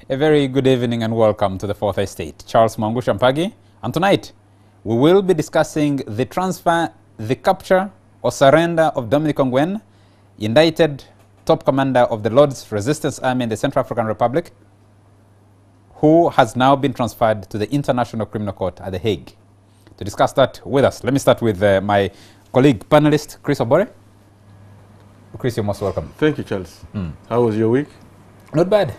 A very good evening and welcome to the Fourth Estate. Charles Mwangu Shampagi, and tonight we will be discussing the transfer, the capture or surrender of Dominic Ongwen, indicted top commander of the Lord's Resistance Army in the Central African Republic, who has now been transferred to the International Criminal Court at The Hague. To discuss that with us, let me start with my colleague panelist, Chris Obore. Chris, you're most welcome. Thank you, Charles. How was your week? Not bad.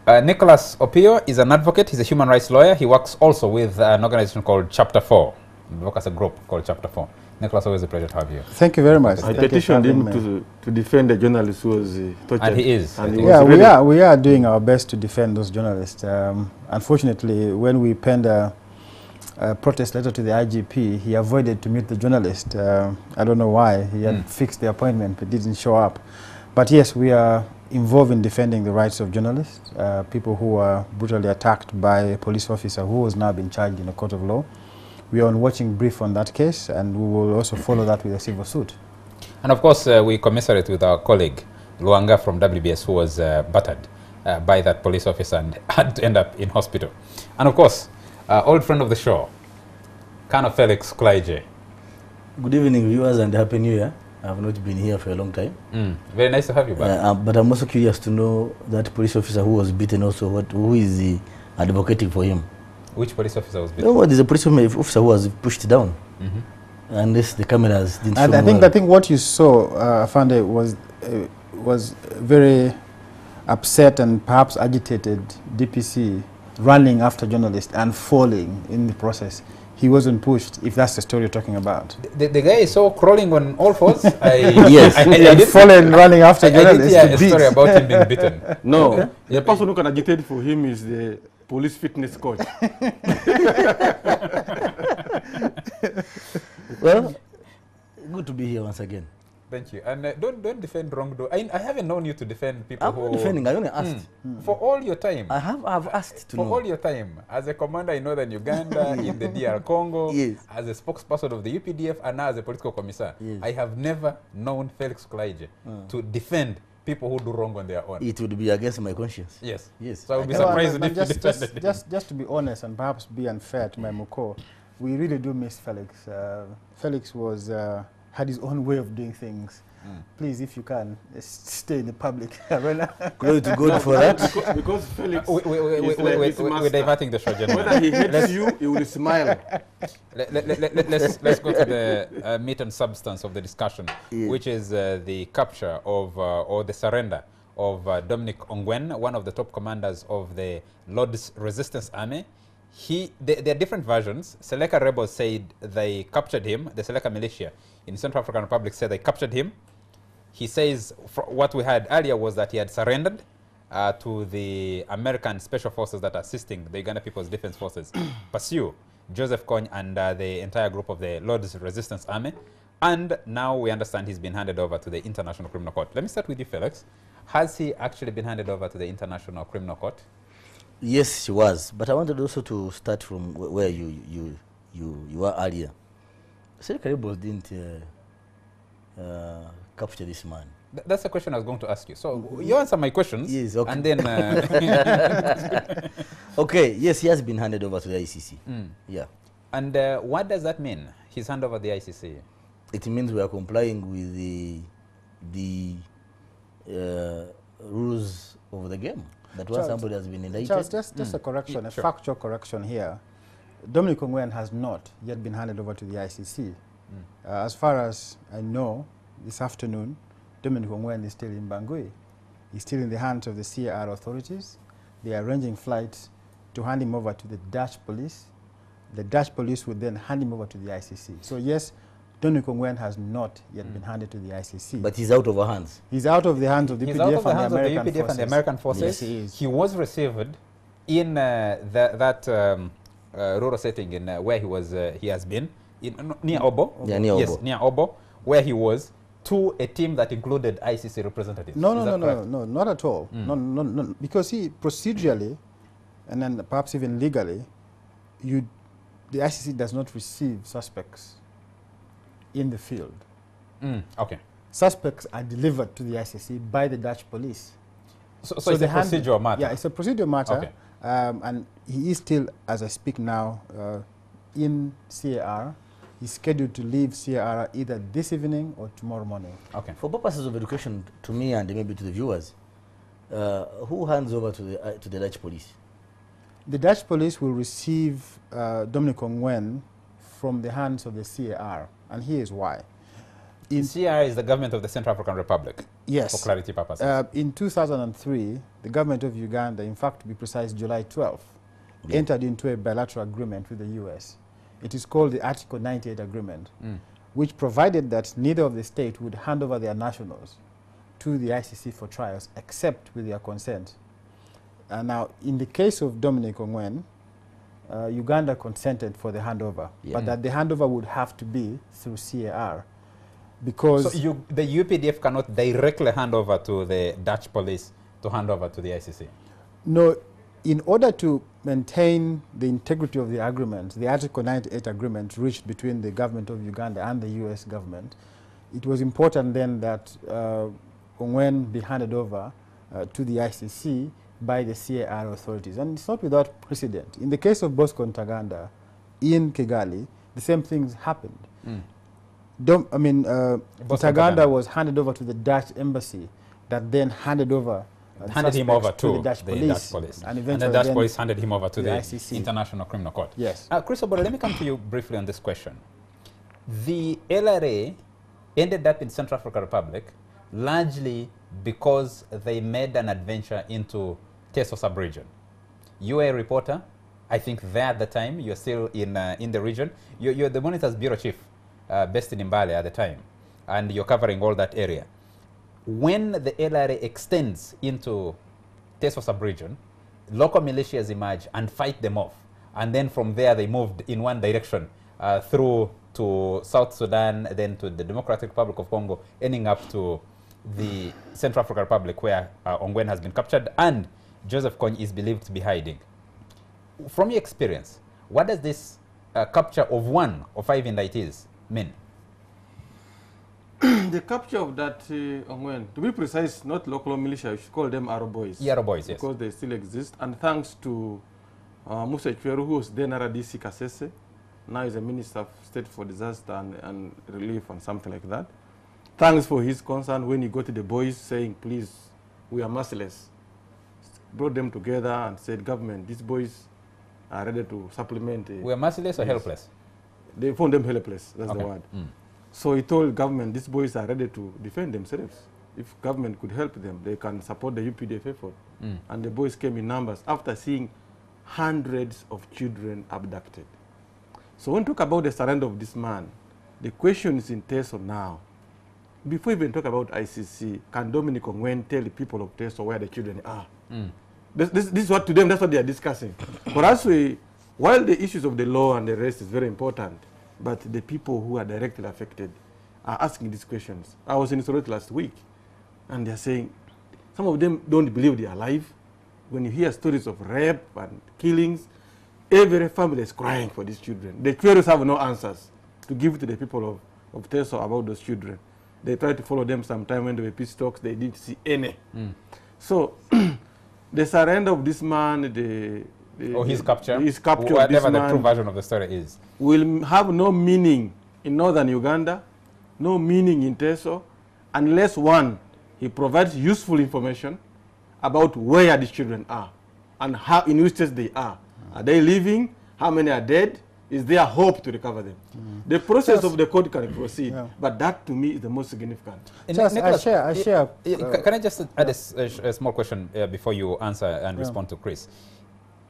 Nicholas Opio is an advocate. He's a human rights lawyer. He works also with an organization called Chapter 4. He works as a group called Chapter 4. Nicholas, always a pleasure to have you. Thank you very much. I petitioned him to defend a journalist who was tortured. And he is. And Yeah, we are doing our best to defend those journalists. Unfortunately, when we penned a protest letter to the IGP, he avoided to meet the journalist. I don't know why. He had fixed the appointment but didn't show up. But yes, we are involved in defending the rights of journalists, people who were brutally attacked by a police officer who has now been charged in a court of law. We are on watching brief on that case, and we will also follow that with a civil suit. And of course, we commiserate with our colleague, Luanga from WBS, who was battered by that police officer and had to end up in hospital. And of course, old friend of the show, Colonel Felix Klaije. Good evening, viewers, and Happy New Year. I have not been here for a long time. Very nice to have you back. But I'm also curious to know that police officer who was beaten also, who is advocating for him? Which police officer was beaten? No, there's a police officer who was pushed down. Unless the cameras didn't show I think what you saw, Afande, was very upset and perhaps agitated DPC running after journalists and falling in the process. He wasn't pushed, if that's the story you're talking about. The guy is so crawling on all fours. Yes. He had fallen running after journalists. I did hear a story about him being beaten. No, okay. The person who can agitate for him is the police fitness coach. Well, good to be here once again. Thank you. And don't defend wrongdoing. I haven't known you to defend people who... I'm not defending, I only asked. For all your time. I've asked to know. For all your time. As a commander in northern Uganda, in the DR Congo, as a spokesperson of the UPDF, and now as a political commissar, I have never known Felix Klaije to defend people who do wrong on their own. It would be against my conscience. Yes. Yes. So I would be surprised if you defended him. Just to be honest and perhaps be unfair to my Moko, we really do miss Felix. Felix was... had his own way of doing things. Please, if you can, stay in the public arena. Glory to God for that. Because Felix we're diverting the show, gentlemen. Whether he hates you, he will smile. Let's go to the meat and substance of the discussion, which is the capture of, or the surrender of Dominic Ongwen, one of the top commanders of the Lord's Resistance Army. There are different versions. Seleka rebels said they captured him. The Seleka militia in Central African Republic said they captured him. He says what we had earlier was that he had surrendered to the American special forces that are assisting the Uganda People's Defense Forces, pursue Joseph Kony and the entire group of the Lord's Resistance Army. And now we understand he's been handed over to the International Criminal Court. Let me start with you, Felix. Has he actually been handed over to the International Criminal Court? Yes, she was. But I wanted also to start from where you were earlier. Seleka rebels didn't capture this man. That's the question I was going to ask you. So you answer my questions. Yes, okay. And then... Okay, yes, he has been handed over to the ICC. Yeah. And what does that mean, his hand over the ICC? It means we are complying with the rules of the game. That once somebody has been indicted. Charles, just a correction, a factual correction here. Dominic Ongwen has not yet been handed over to the ICC. As far as I know, this afternoon, Dominic Ongwen is still in Bangui. He's still in the hands of the CAR authorities. They are arranging flights to hand him over to the Dutch police. The Dutch police would then hand him over to the ICC. So yes, Dominic Ongwen has not yet been handed to the ICC. But he's out of our hands. He's out of the hands of the UPDF and the American forces. Yes, he is. He was received in that rural setting in where he has been, near Obo. Yeah, near Obo. Yes, near Obo, where he was, to a team that included ICC representatives. No, not at all. No, because procedurally, and then perhaps even legally, the ICC does not receive suspects in the field. Okay. Suspects are delivered to the ICC by the Dutch police. So it's a procedural matter? Yeah, it's a procedural matter. Okay. And he is still, as I speak now, in CAR. He's scheduled to leave CAR either this evening or tomorrow morning. Okay. For purposes of education, to me and maybe to the viewers, who hands over to the Dutch police? The Dutch police will receive Dominic Ongwen from the hands of the CAR, and here's why. CAR is the government of the Central African Republic. Yes. For clarity purposes. In 2003, the government of Uganda, in fact, to be precise, July 12th, entered into a bilateral agreement with the U.S. It is called the Article 98 Agreement, which provided that neither of the states would hand over their nationals to the ICC for trials, except with their consent. Now, in the case of Dominic Ongwen, Uganda consented for the handover, but that the handover would have to be through CAR. Because so the UPDF cannot directly hand over to the Dutch police to hand over to the ICC? No, in order to maintain the integrity of the agreement, the Article 98 agreement reached between the government of Uganda and the US government, it was important then that Ongwen be handed over to the ICC by the CAR authorities. And it's not without precedent. In the case of Bosco Ntaganda in Kigali, the same things happened. Ntaganda was handed over to the Dutch embassy that then handed over handed him over to the Dutch police. And the Dutch police handed him over to the ICC. International Criminal Court. Yes. Chris Oboro, let me come to you briefly on this question. The LRA ended up in Central African Republic largely because they made an adventure into Teso sub-region. You were a reporter, I think there at the time. You're still in the region. You're the Monitor's bureau chief based in Mbale at the time, and you're covering all that area. When the LRA extends into Teso sub-region, local militias emerge and fight them off. And then from there, they moved in one direction through to South Sudan, then to the Democratic Republic of Congo, ending up to the Central African Republic, where Ongwen has been captured and Joseph Kony is believed to be hiding. From your experience, what does this capture of one of 5 indictees mean? The capture of that Ongwen, to be precise, not local militia, you should call them Arrow Boys. Arrow Boys, yes. Because they still exist. And thanks to Musa Chweru, who was then RDC Kasese, now is a Minister of State for Disaster and Relief and something like that. Thanks for his concern when he got to the boys saying, please, we are merciless. Brought them together and said, government, these boys are ready to supplement. We are merciless or helpless? They found them helpless, that's the word. So he told government, these boys are ready to defend themselves. If government could help them, they can support the UPDF effort. And the boys came in numbers after seeing hundreds of children abducted. So when we talk about the surrender of this man, the question is in Teso now. Before we even talk about ICC, can Dominic Ongwen tell the people of Teso where the children are? This is what to them, that's what they are discussing. For us, while the issues of the law and the rest is very important, but the people who are directly affected are asking these questions. I was in Soweto last week, and they're saying, some of them don't believe they are alive. When you hear stories of rape and killings, every family is crying for these children. The Chweros have no answers to give to the people of Teso about those children. They tried to follow them sometime when there were peace talks, they didn't see any. So the surrender of this man, his capture, whatever the true version of the story is, will have no meaning in northern Uganda, no meaning in Teso, unless one, he provides useful information about where these children are and how, in which state they are. Are they living? How many are dead? Is there hope to recover them? The process of the court can proceed, but that to me is the most significant. Nicholas, I share. Can I just add a small question before you answer and respond to Chris?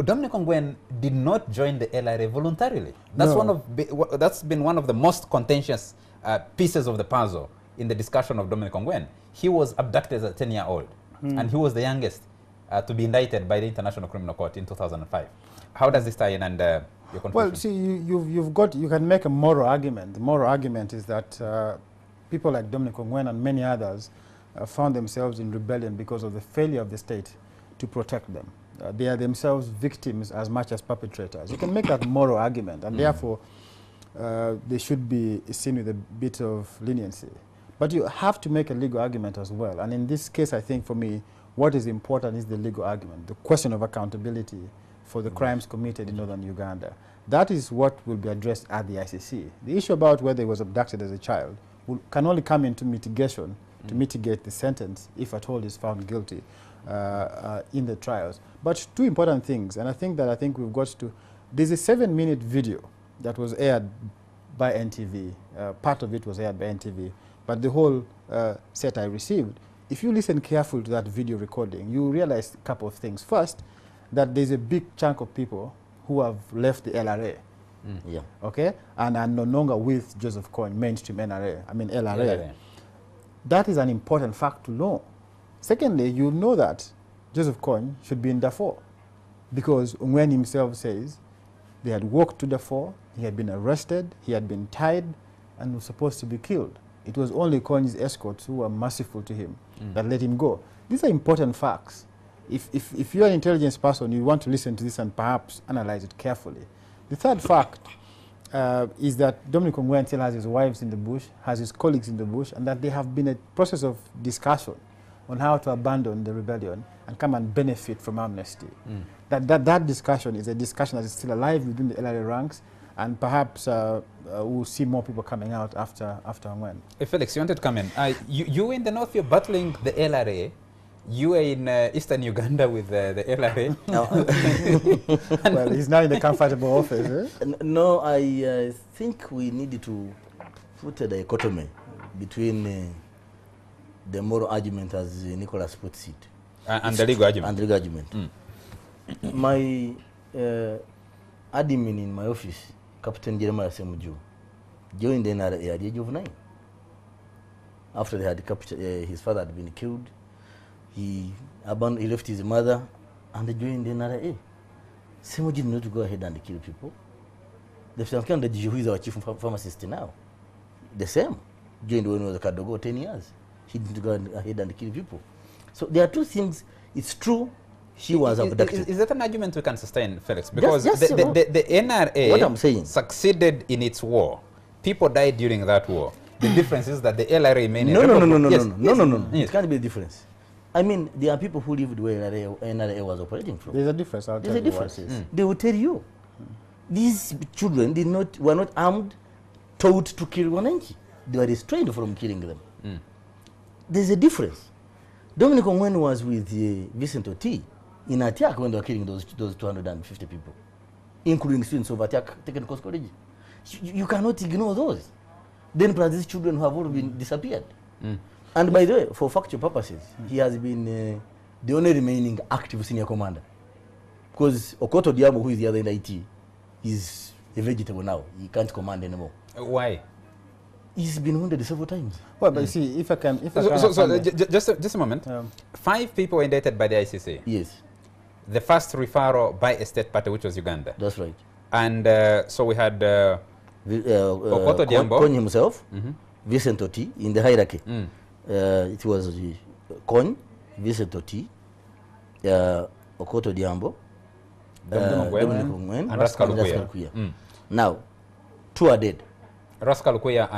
Dominic Ongwen did not join the LRA voluntarily. That's that's been one of the most contentious pieces of the puzzle in the discussion of Dominic Ongwen. He was abducted as a 10-year-old, and he was the youngest to be indicted by the International Criminal Court in 2005. How does this tie in and your conclusion? Well, see, you can make a moral argument. The moral argument is that people like Dominic Ongwen and many others found themselves in rebellion because of the failure of the state to protect them. They are themselves victims as much as perpetrators. You can make that moral argument, and therefore they should be seen with a bit of leniency. But you have to make a legal argument as well. And in this case, I think for me, What is important is the legal argument, the question of accountability for the crimes committed in northern Uganda. That is what will be addressed at the ICC. The issue about whether he was abducted as a child can only come into mitigation to mitigate the sentence, if at all is found guilty in the trials. But two important things, and I think we've got to, there's a 7-minute video that was aired by NTV. Part of it was aired by NTV, but the whole set I received. If you listen carefully to that video recording, you realize a couple of things. First, that there's a big chunk of people who have left the LRA, Yeah. okay, and are no longer with Joseph Kony, mainstream LRA. That is an important fact to know. Secondly, you know that Joseph Kony should be in Darfur, because Ongwen himself says they had walked to Darfur, he had been arrested, he had been tied, and was supposed to be killed. It was only Kony's escorts who were merciful to him that let him go. These are important facts. If you're an intelligence person, you want to listen to this and perhaps analyze it carefully. The third fact is that Dominic Ongwen still has his wives in the bush, has his colleagues in the bush, and that there have been a process of discussion on how to abandon the rebellion and come and benefit from amnesty. That discussion is a discussion that is still alive within the LRA ranks, and perhaps we'll see more people coming out after Ongwen. Felix, you wanted to come in. You were in the north, you're battling the LRA. You were in eastern Uganda with the LRA. Well, he's now in the comfortable office. Eh? No, I think we need to put a dichotomy between the moral argument, as Nicholas puts it, and the legal argument. And the legal argument. My admin in my office, Captain Jeremiah Semuju, joined the NRA at the age of 9. After they had captured, his father had been killed, he left his mother and they joined the NRA. Semuju did not go ahead and kill people. The Lieutenant who is our chief pharmacist now, the same, joined when he was a Kadogo 10 years. He didn't go ahead and kill people. So there are two things. It's true, he was abducted. Is that an argument we can sustain, Felix? Because Yes, the NRA what I'm saying, succeeded in its war. People died during that war. The difference is that the LRA remained No. Yes. It can't be a difference. I mean, there are people who lived where NRA was operating from. There's a difference. There's a difference. They will tell you. These children were not armed, taught to kill Wananchi. They were restrained from killing them. There's a difference. Dominic Ongwen was with Vincent Oti in Atiak when they were killing those 250 people, including students of Atiak Technical College. You cannot ignore those. Then plus these children who have all been disappeared. And by the way, for factual purposes, he has been the only remaining active senior commander. Because Okoto Diabo, who is the other in IT, is a vegetable now. He can't command anymore. Why? He's been wounded several times. Well, but you see, if I can just a moment. 5 people were indicted by the ICC. Yes. The first referral by a state party, which was Uganda. That's right. And so we had Okoto Diambo. Kony himself, Vincent Oti, in the hierarchy. It was Kony, Vincent Oti, Okoto Diambo, Dominic Ongwen, and Rascal Lukuya. Now, 2 are dead. Rascal Lukuya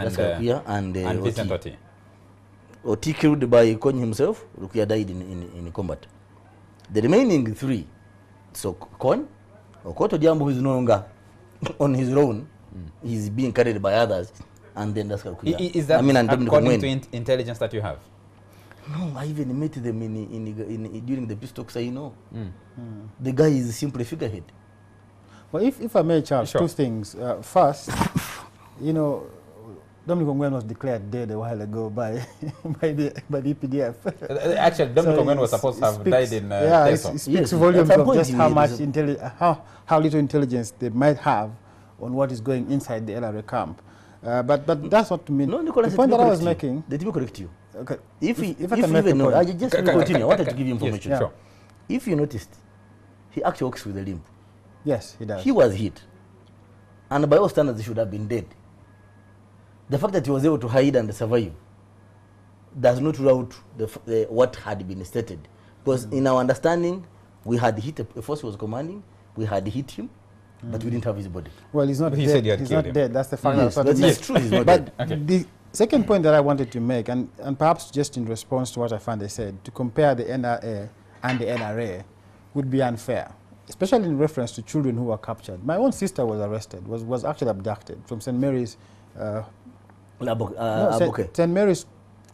and Vincent Oti. Oti killed by Kony himself, Lukuya died in combat. The remaining 3, so Kony, Okoto Diambo, who is no longer on his own, he's being carried by others, and then Rascal Lukuya. Is that according to intelligence that you have? No, I even met them during the peace talks. I know. The guy is simply figurehead. Well, if I may, Charles, sure. 2 things. First, you know, Dominic Ongwen was declared dead a while ago by the EPDF. Actually, Dominic Ongwen was supposed to have died in it speaks volumes of just how much how little intelligence they might have on what is going inside the LRA camp. But that's what to mean. No, Nicholas, the point that I was making. Let me correct you. Okay. If I can make a point. I just continue. I wanted to give you information. Yes, sure. If you noticed, he actually walks with a limp. Yes, he does. He was hit, and by all standards, he should have been dead. The fact that he was able to hide and survive does not rule out what had been stated. Because in our understanding, we had hit a force he was commanding, we had hit him, but we didn't have his body. Well, he's not He dead. said he had He's killed not him. dead. That's the fact. Yes, that is true. He's not But dead. Okay. Second point that I wanted to make, and perhaps just in response to what Afande said, to compare the NRA and the NRA would be unfair, especially in reference to children who were captured. My own sister was arrested, was actually abducted from St. Mary's, St. Mary's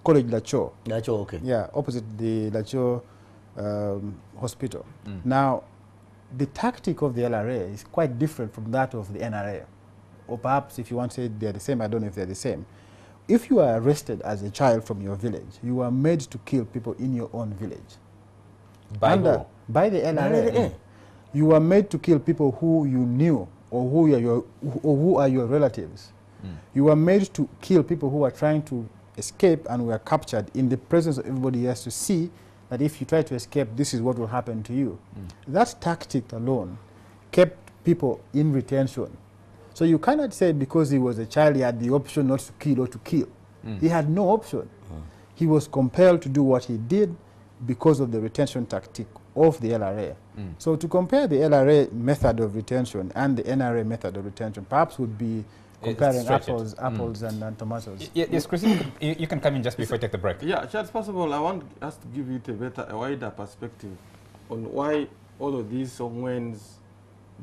College, Lacho. Lacho, okay. Yeah, opposite the Lacho hospital. Now, the tactic of the LRA is quite different from that of the NRA. Or perhaps if you want to say they're the same, I don't know if they're the same. If you are arrested as a child from your village, you are made to kill people in your own village. By who? By the LRA. You are made to kill people who you knew or who are your relatives. You are made to kill people who are trying to escape and were captured in the presence of everybody else to see that if you try to escape, this is what will happen to you. That tactic alone kept people in retention. So you cannot say because he was a child he had the option not to kill or to kill. He had no option. He was compelled to do what he did because of the retention tactic of the LRA. So to compare the LRA method of retention and the NRA method of retention perhaps would be comparing apples and tomatoes. Yes, Chris, you can come in just before I take the break. Yeah, Charles, first of all, I want us to give you a wider perspective on why all of these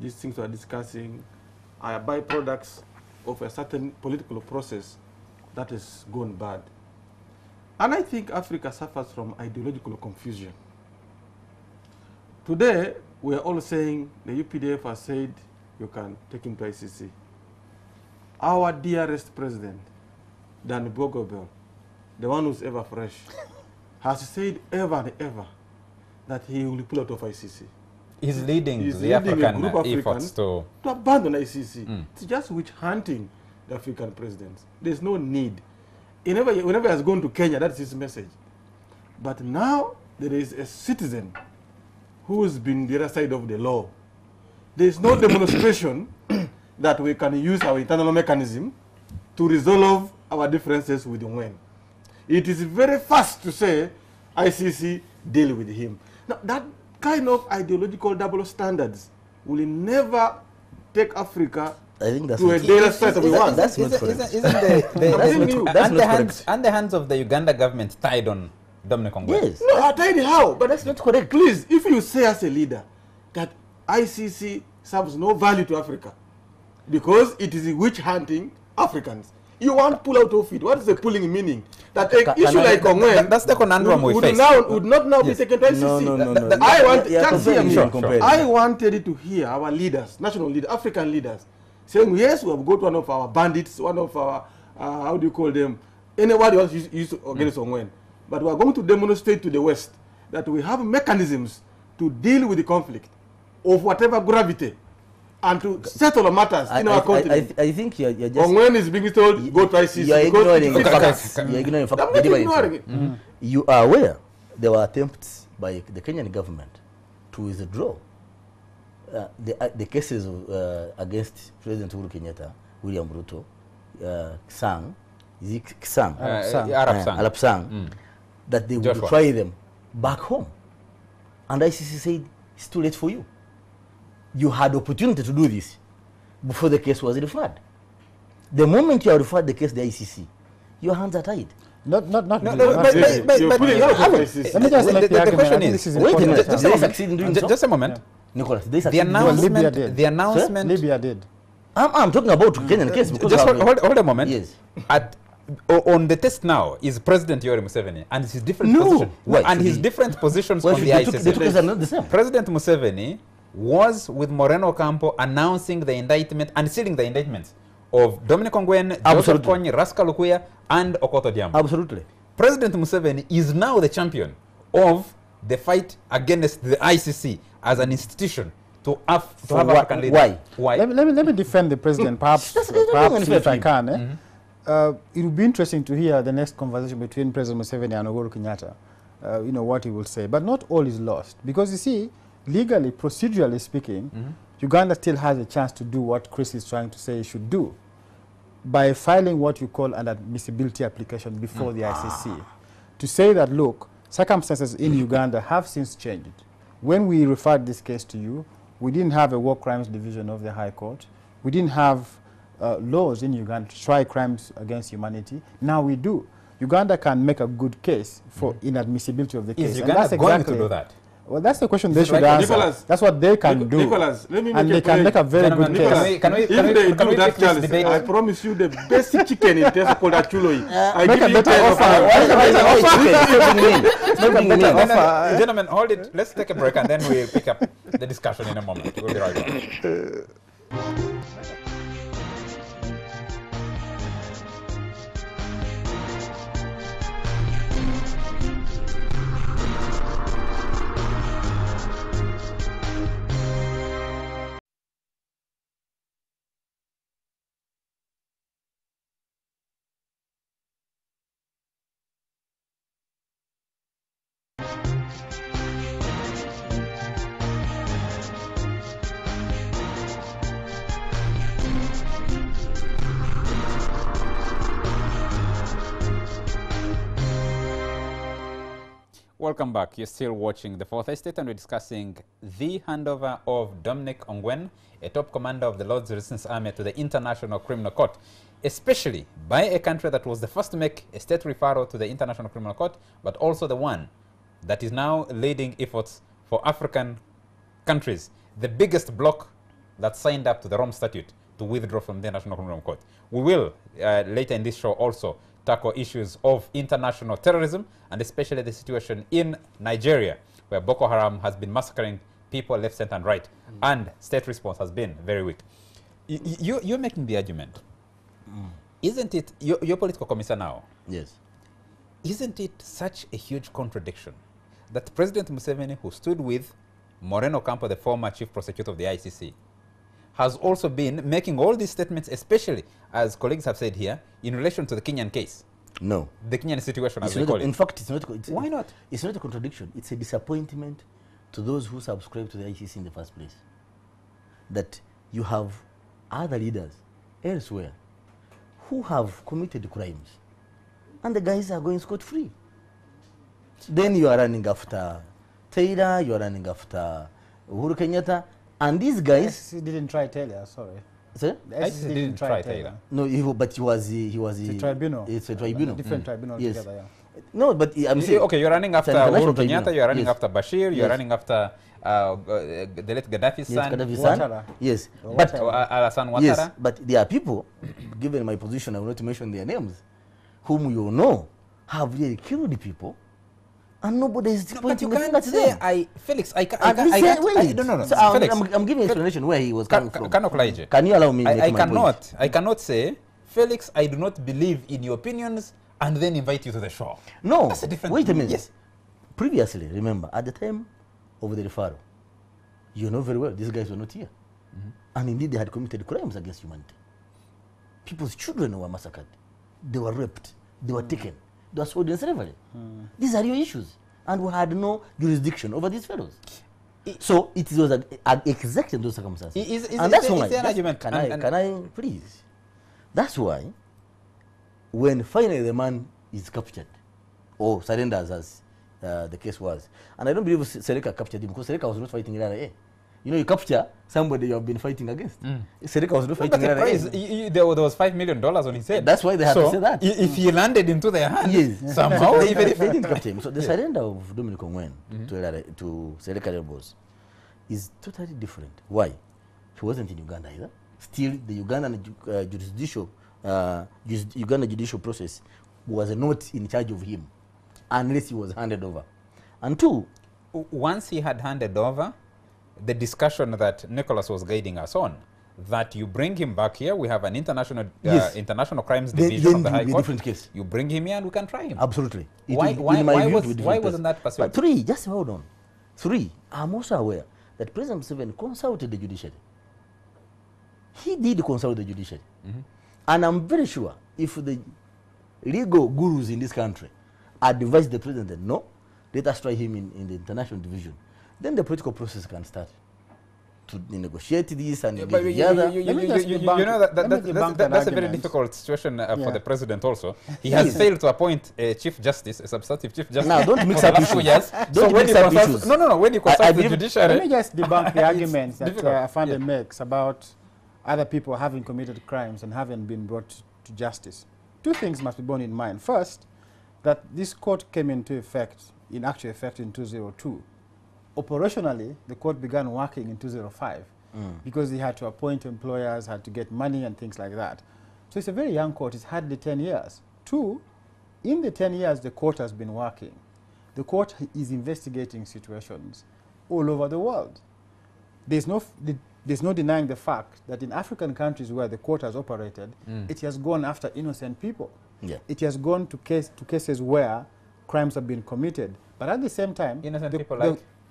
these things we are discussing are byproducts of a certain political process that has gone bad. And I think Africa suffers from ideological confusion. Today, we are all saying the UPDF has said you can take him to ICC. Our dearest president, Dan Boko, the one who's ever fresh, has said ever and ever that he will pull out of ICC. He's leading the African efforts to abandon ICC. It's just witch hunting the African presidents. There's no need. Whenever he has gone to Kenya, that's his message. But now there is a citizen who's been the other side of the law. There's no demonstration that we can use our internal mechanism to resolve our differences with Ongwen. It is very fast to say ICC deal with him. Now that kind of ideological double standards will never take Africa to a daily state of one. That's not correct. And the hands of the Uganda government tied on Dominic Ongwen? Yes. No, I'll tell you how, but that's not correct. Please, if you say as a leader that ICC serves no value to Africa because it is witch hunting Africans, you want to pull out of it. What is the pulling meaning? That an issue like Ongwen that's the conundrum we face. Would not now be taken to ICC. I wanted to hear our leaders, national leaders, African leaders, saying, yes, we have got one of our bandits, one of our, how do you call them, anybody else used against Ongwen. But we are going to demonstrate to the West that we have mechanisms to deal with the conflict of whatever gravity and to settle matters in our continent. I think you're just... Ongwen is being told, go to ICC. You're ignoring facts. You're ignoring facts. I'm not ignoring it. You are aware there were attempts by the Kenyan government to withdraw the cases against President Uhuru Kenyatta, William Ruto, Arab Sang, that they would try them back home. And ICC said, it's too late for you. You had opportunity to do this before the case was referred. The moment you have referred the case to the ICC, your hands are tied. But let me just make the question is, wait, just a moment. Nicholas, the announcement. Libya did. I'm talking about Kenyan case. Just hold a moment. Yes. On the test now is President Yoweri Museveni and his different positions. And his different positions on the ICC. President Museveni was with Moreno Ocampo announcing the indictment and sealing the indictments of Dominic Ongwen, Joseph Kony, Rascal Lukuya, and Okoto Diambo. Absolutely. President Museveni is now the champion of the fight against the ICC as an institution to have African leaders. Why? Let me defend the president, perhaps if I can. It would be interesting to hear the next conversation between President Museveni and Uhuru Kenyatta, what he will say. But not all is lost. Because you see, legally, procedurally speaking, Uganda still has a chance to do what Chris is trying to say it should do by filing what you call an admissibility application before the ICC. To say that, look, circumstances in Uganda have since changed. When we referred this case to you, we didn't have a war crimes division of the High Court. We didn't have laws in Uganda to try crimes against humanity. Now we do. Uganda can make a good case for inadmissibility of the case. Is Uganda going to do that? Well, that's the question they should like answer. Nicholas, that's what they can do. Nicholas, let me and make they can make a very Gentlemen, good case. Nicholas, Can we if they do that, take this Charles, debate? I promise you the best chicken in Tesco called Achuloi. I make give a you better 10 of offer. them. Gentlemen, hold it. Let's take a break and then we'll pick up the discussion in a moment. We'll be right back. Welcome back. You're still watching The Fourth Estate and we're discussing the handover of Dominic Ongwen, a top commander of the Lord's Resistance Army, to the International Criminal Court, especially by a country that was the first to make a state referral to the International Criminal Court, but also the one that is now leading efforts for African countries, the biggest bloc that signed up to the Rome Statute to withdraw from the International Criminal Court. We will, later in this show, also tackle issues of international terrorism and especially the situation in Nigeria, where Boko Haram has been massacring people left, center, and right, and state response has been very weak. You're making the argument, isn't it? You're political commissar now. Yes. Isn't it such a huge contradiction that President Museveni, who stood with Moreno Campo, the former chief prosecutor of the ICC, has also been making all these statements, especially, as colleagues have said here, in relation to the Kenyan case? No. The Kenyan situation, as It's we not call a, it. in fact, it's not. Why not? It's not a contradiction. It's a disappointment to those who subscribe to the ICC in the first place. That you have other leaders elsewhere who have committed crimes, and the guys are going scot-free. Then you are running after Taylor, you are running after Uhuru Kenyatta, and these guys. The ICC didn't try Taylor, sorry. Sir? The ICC didn't try Taylor. No, but he was It's a tribunal. It's a tribunal. A different tribunal Yes. together, yeah. No, but I'm saying. Okay, you're running after international Uhuru Kenyatta, tribunal. you're running Yes. after Bashir, you're Yes. running after the late Gaddafi's Yes, son, Gaddafi's son. Ouattara. Yes, Ouattara. but Alassane Ouattara. yes, but there are people, given my position, I will not mention their names, whom you know have really killed people, and nobody is No, but pointing you the finger can't to say, them. Felix, No, So, Felix, I'm giving an explanation where he was coming from. Kanokulaije. Can you allow me? I make my cannot. point? I cannot say, Felix, I do not believe in your opinions, and then invite you to the show. No, That's a different wait a thing. minute. Yes. Previously, remember, at the time of the referral, you know very well these guys were not here. And indeed, they had committed crimes against humanity. People's children were massacred. They were raped. They were taken. They were sold in slavery. These are real issues. And we had no jurisdiction over these fellows. So it was exactly those circumstances. And that's why. an argument. Can I please? That's why when finally the man is captured or surrenders, as the case was, and I don't believe Sereka captured him because Sereka was not fighting LRA. You know, you capture somebody you have been fighting against. Sereka was not fighting LRA. There was $5 million on his head. That's why they had to say that. If he landed into their hands, Yes. somehow, Even if they didn't capture him. So the surrender of Dominic Ongwen to Sereka rebels is totally different. Why? He wasn't in Uganda either. Still, the Ugandan Uganda judicial process was not in charge of him unless he was handed over. And two, once he had handed over, the discussion that Nicholas was guiding us on, that you bring him back here, we have an international Yes. international crimes then division of the it will High be a Court. different case. You bring him here and we can try him. Absolutely. Why wasn't that pursued? But three, just hold on. Three, I'm also aware that President Museveni consulted the judiciary. He did consult the judiciary. And I'm very sure if the legal gurus in this country advise the president, no, let us try him in the international division, then the political process can start to negotiate this and But engage the other. you know that's a very difficult situation for the president also. He has failed to appoint a chief justice, a substantive chief justice. Now, don't mix for up the last 2 issues. years. Don't So when mix you up consult, issues. when you consult the Let judiciary, me just debunk the arguments that difficult. Afande makes about other people having committed crimes and haven't been brought to justice. Two things must be borne in mind. First, that this court came into effect, in actual effect, in 2002. Operationally, the court began working in 2005 because they had to appoint employers, had to get money and things like that. So it's a very young court. It's hardly 10 years. Two, in the 10 years the court has been working, the court is investigating situations all over the world. There's no denying the fact that in African countries where the court has operated, it has gone after innocent people. Yeah. It has gone to cases where crimes have been committed. But at the same time,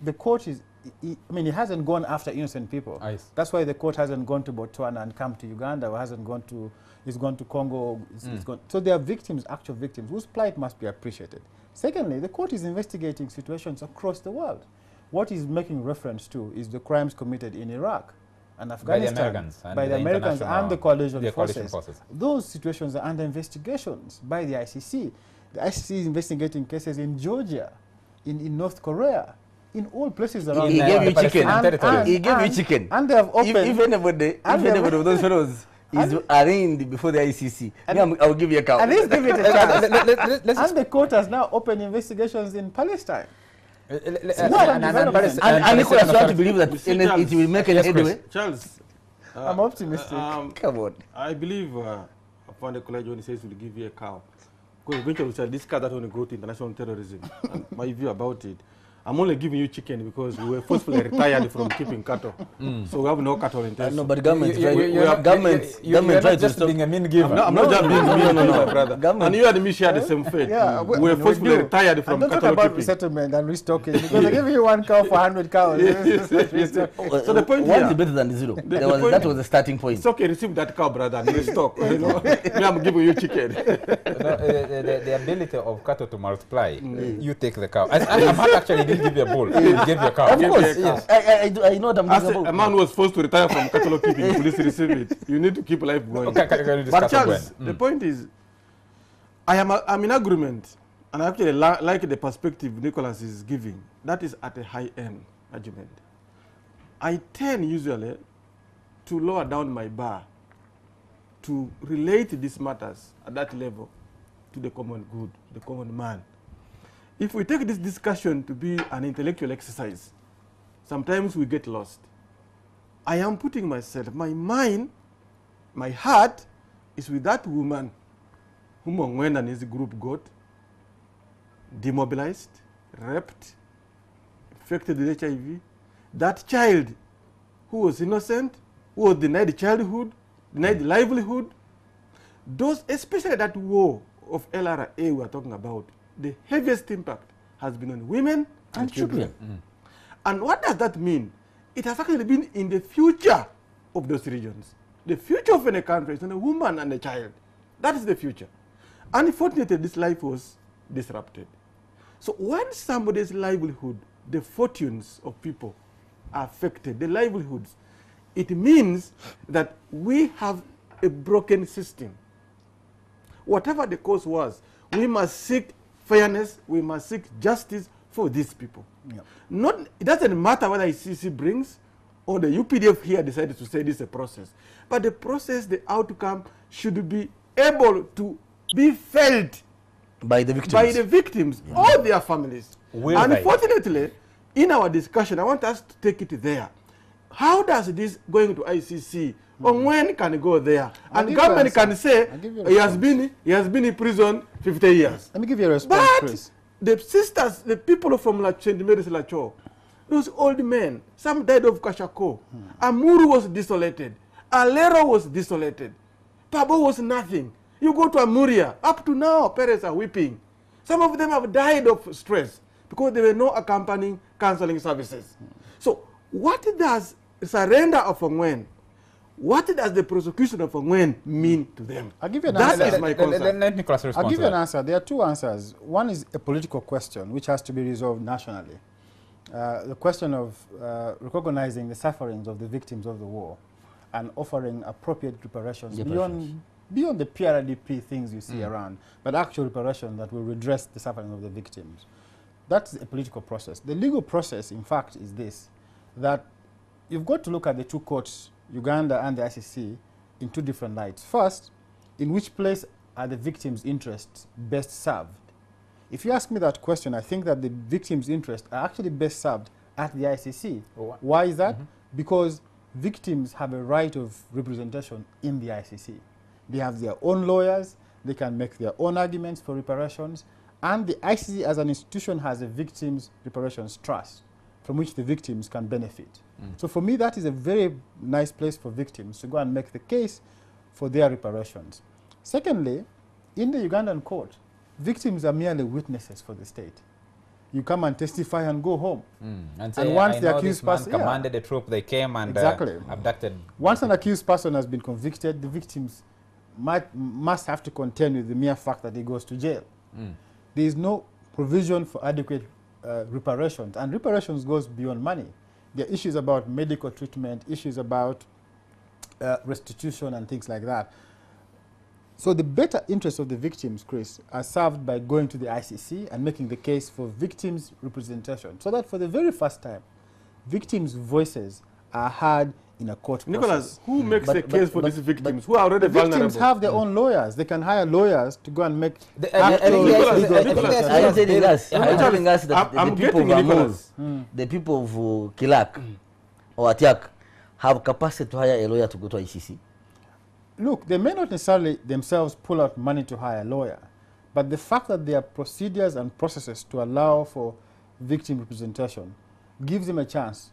the court is, I mean, it hasn't gone after innocent people. That's why the court hasn't gone to Botswana and come to Uganda, or hasn't gone to, it's gone to Congo. It's gone. So there are victims, actual victims, whose plight must be appreciated. Secondly, the court is investigating situations across the world. What is making reference to is the crimes committed in Iraq and Afghanistan by the Americans and the coalition forces. Those situations are under investigations by the ICC. The ICC is investigating cases in Georgia, in North Korea, in all places around the world. He gave you chicken. He gave you chicken. And they have opened. If anybody of those fellows is arraigned before the ICC, I'll give you a cow. And let's give it a chance. And the court has now opened investigations in Palestine. And Nicholas, you have to believe that it will make an headway. Charles, I'm optimistic. Come on. I believe upon the college when he says we'll give you a cow. Because eventually we said this cow that only go to international terrorism. And my view about it, I'm only giving you chicken because we were forcefully retired from keeping cattle. So we have no cattle in Texas. No, but government tries just being a mean giver. I'm not just being mean, no, brother. And you and me share the same fate. We were forcefully retired from cattle keeping. Don't talk about resettlement and restocking because they're giving you 1 cow for 100 cows. So the point is better than the zero. That was the starting point. It's okay, receive that cow, brother, and restock. Me, I'm giving you chicken. The ability of cattle to multiply, you take the cow. I'm actually give you a bull. Give you a cow. Of course, yes. I know what I'm talking about. A man was forced to retire from cattle keeping. Police receive it. You need to keep life going. But Charles, the point is, I'm in agreement, and I actually like the perspective Nicholas is giving. That is at a high-end argument. I tend usually to lower down my bar to relate these matters at that level to the common good, the common man. If we take this discussion to be an intellectual exercise, sometimes we get lost. I am putting myself, my mind, my heart is with that woman whom Ongwen and his group got, demobilized, raped, infected with HIV. That child who was innocent, who was denied childhood, denied livelihood. Those, especially that war of LRA we are talking about, the heaviest impact has been on women and children. And what does that mean? It has actually been in the future of those regions. The future of any country is on a woman and a child. That is the future. Unfortunately, this life was disrupted. So when somebody's livelihood, the fortunes of people are affected, the livelihoods, it means that we have a broken system. Whatever the cause was, we must seek fairness, we must seek justice for these people. It doesn't matter whether ICC brings or the UPDF here decided to say this is a process. But the process, the outcome should be able to be felt by the victims, or their families. Unfortunately, in our discussion, I want us to take it there. How does this going to ICC? Ongwen can go there, and government can say he has been in prison 50 years. Let me give you a response, but Chris. The sisters, the people from St. Mary's Lacho, those old men, some died of Kashako. Amuru was desolated. Alero was desolated. Pabo was nothing. You go to Amuria, up to now, parents are weeping. Some of them have died of stress because there were no accompanying counseling services. So what does surrender of Ongwen, what does the prosecution of Ongwen mean to them? I'll give you an answer. That is my concern. Let Nicholas respond. I'll give you an answer. There are two answers. One is a political question, which has to be resolved nationally. The question of recognizing the sufferings of the victims of the war and offering appropriate reparations beyond the PRDP things you see around, but actual reparation that will redress the suffering of the victims. That's a political process. The legal process, in fact, is this, that you've got to look at the two courts Uganda and the ICC in two different lights. First, in which place are the victims' interests best served? If you ask me that question, I think that the victims' interests are actually best served at the ICC. Oh, why is that? Because victims have a right of representation in the ICC. They have their own lawyers, they can make their own arguments for reparations, and the ICC as an institution has a victims' reparations trust from which the victims can benefit. So for me, that is a very nice place for victims to go and make the case for their reparations. Secondly, in the Ugandan court, victims are merely witnesses for the state. You come and testify and go home. And say, once I the know accused this man person commanded a troop, they came and Exactly. abducted. Once an accused person has been convicted, the victims must have to contend with the mere fact that he goes to jail. There is no provision for adequate reparations, and reparations goes beyond money. There are issues about medical treatment, issues about restitution and things like that. So the better interests of the victims, Chris, are served by going to the ICC and making the case for victims' representation, so that for the very first time, victims' voices are heard in a court Nicholas, process. who makes a case for these victims who are already The victims vulnerable? have their own lawyers. They can hire lawyers to go and make Are you telling us Nicholas, that I'm the people of getting Amos, Nicholas. the people of Kilak or Atiak have capacity to hire a lawyer to go to ICC? Look, they may not necessarily themselves pull out money to hire a lawyer, but the fact that there are procedures and processes to allow for victim representation gives them a chance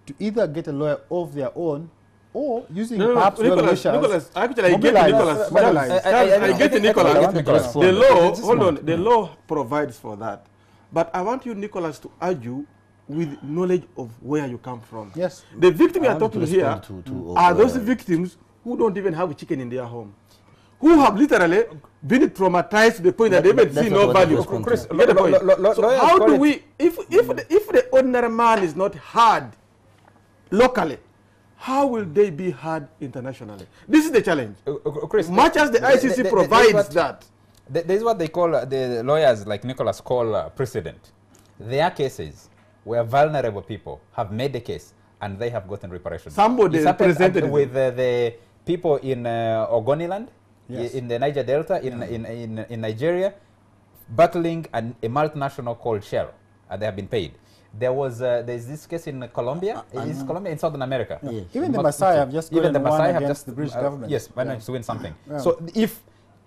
to either get a lawyer of their own or using perhaps Nicholas, well-wishers. actually, I get Nicholas. I get Nicholas. The law, hold on, the law provides for that. But I want you, Nicholas, to argue with knowledge of where you come from. Yes. The victim you are talking to here to are those victims who don't even have a chicken in their home, who have literally been traumatized to the point that they even see no value. Chris, You get the point? So lawyers how call do it- we, if the ordinary man is not heard locally, how will they be heard internationally? This is the challenge. Chris, Much as the ICC provides that. There is what they call, the lawyers like Nicholas call precedent. Their cases where vulnerable people have made the case and they have gotten reparations. Somebody It's happened presented with the people in Ogoniland, Yes. in the Niger Delta, in Nigeria, battling a multinational called Shell, and they have been paid. There's this case in Colombia. Is Colombia in Southern America? Yes. Even the Maasai have just Even the gone and Maasai won have against just the British government. Yes, managed to win something. Yeah. So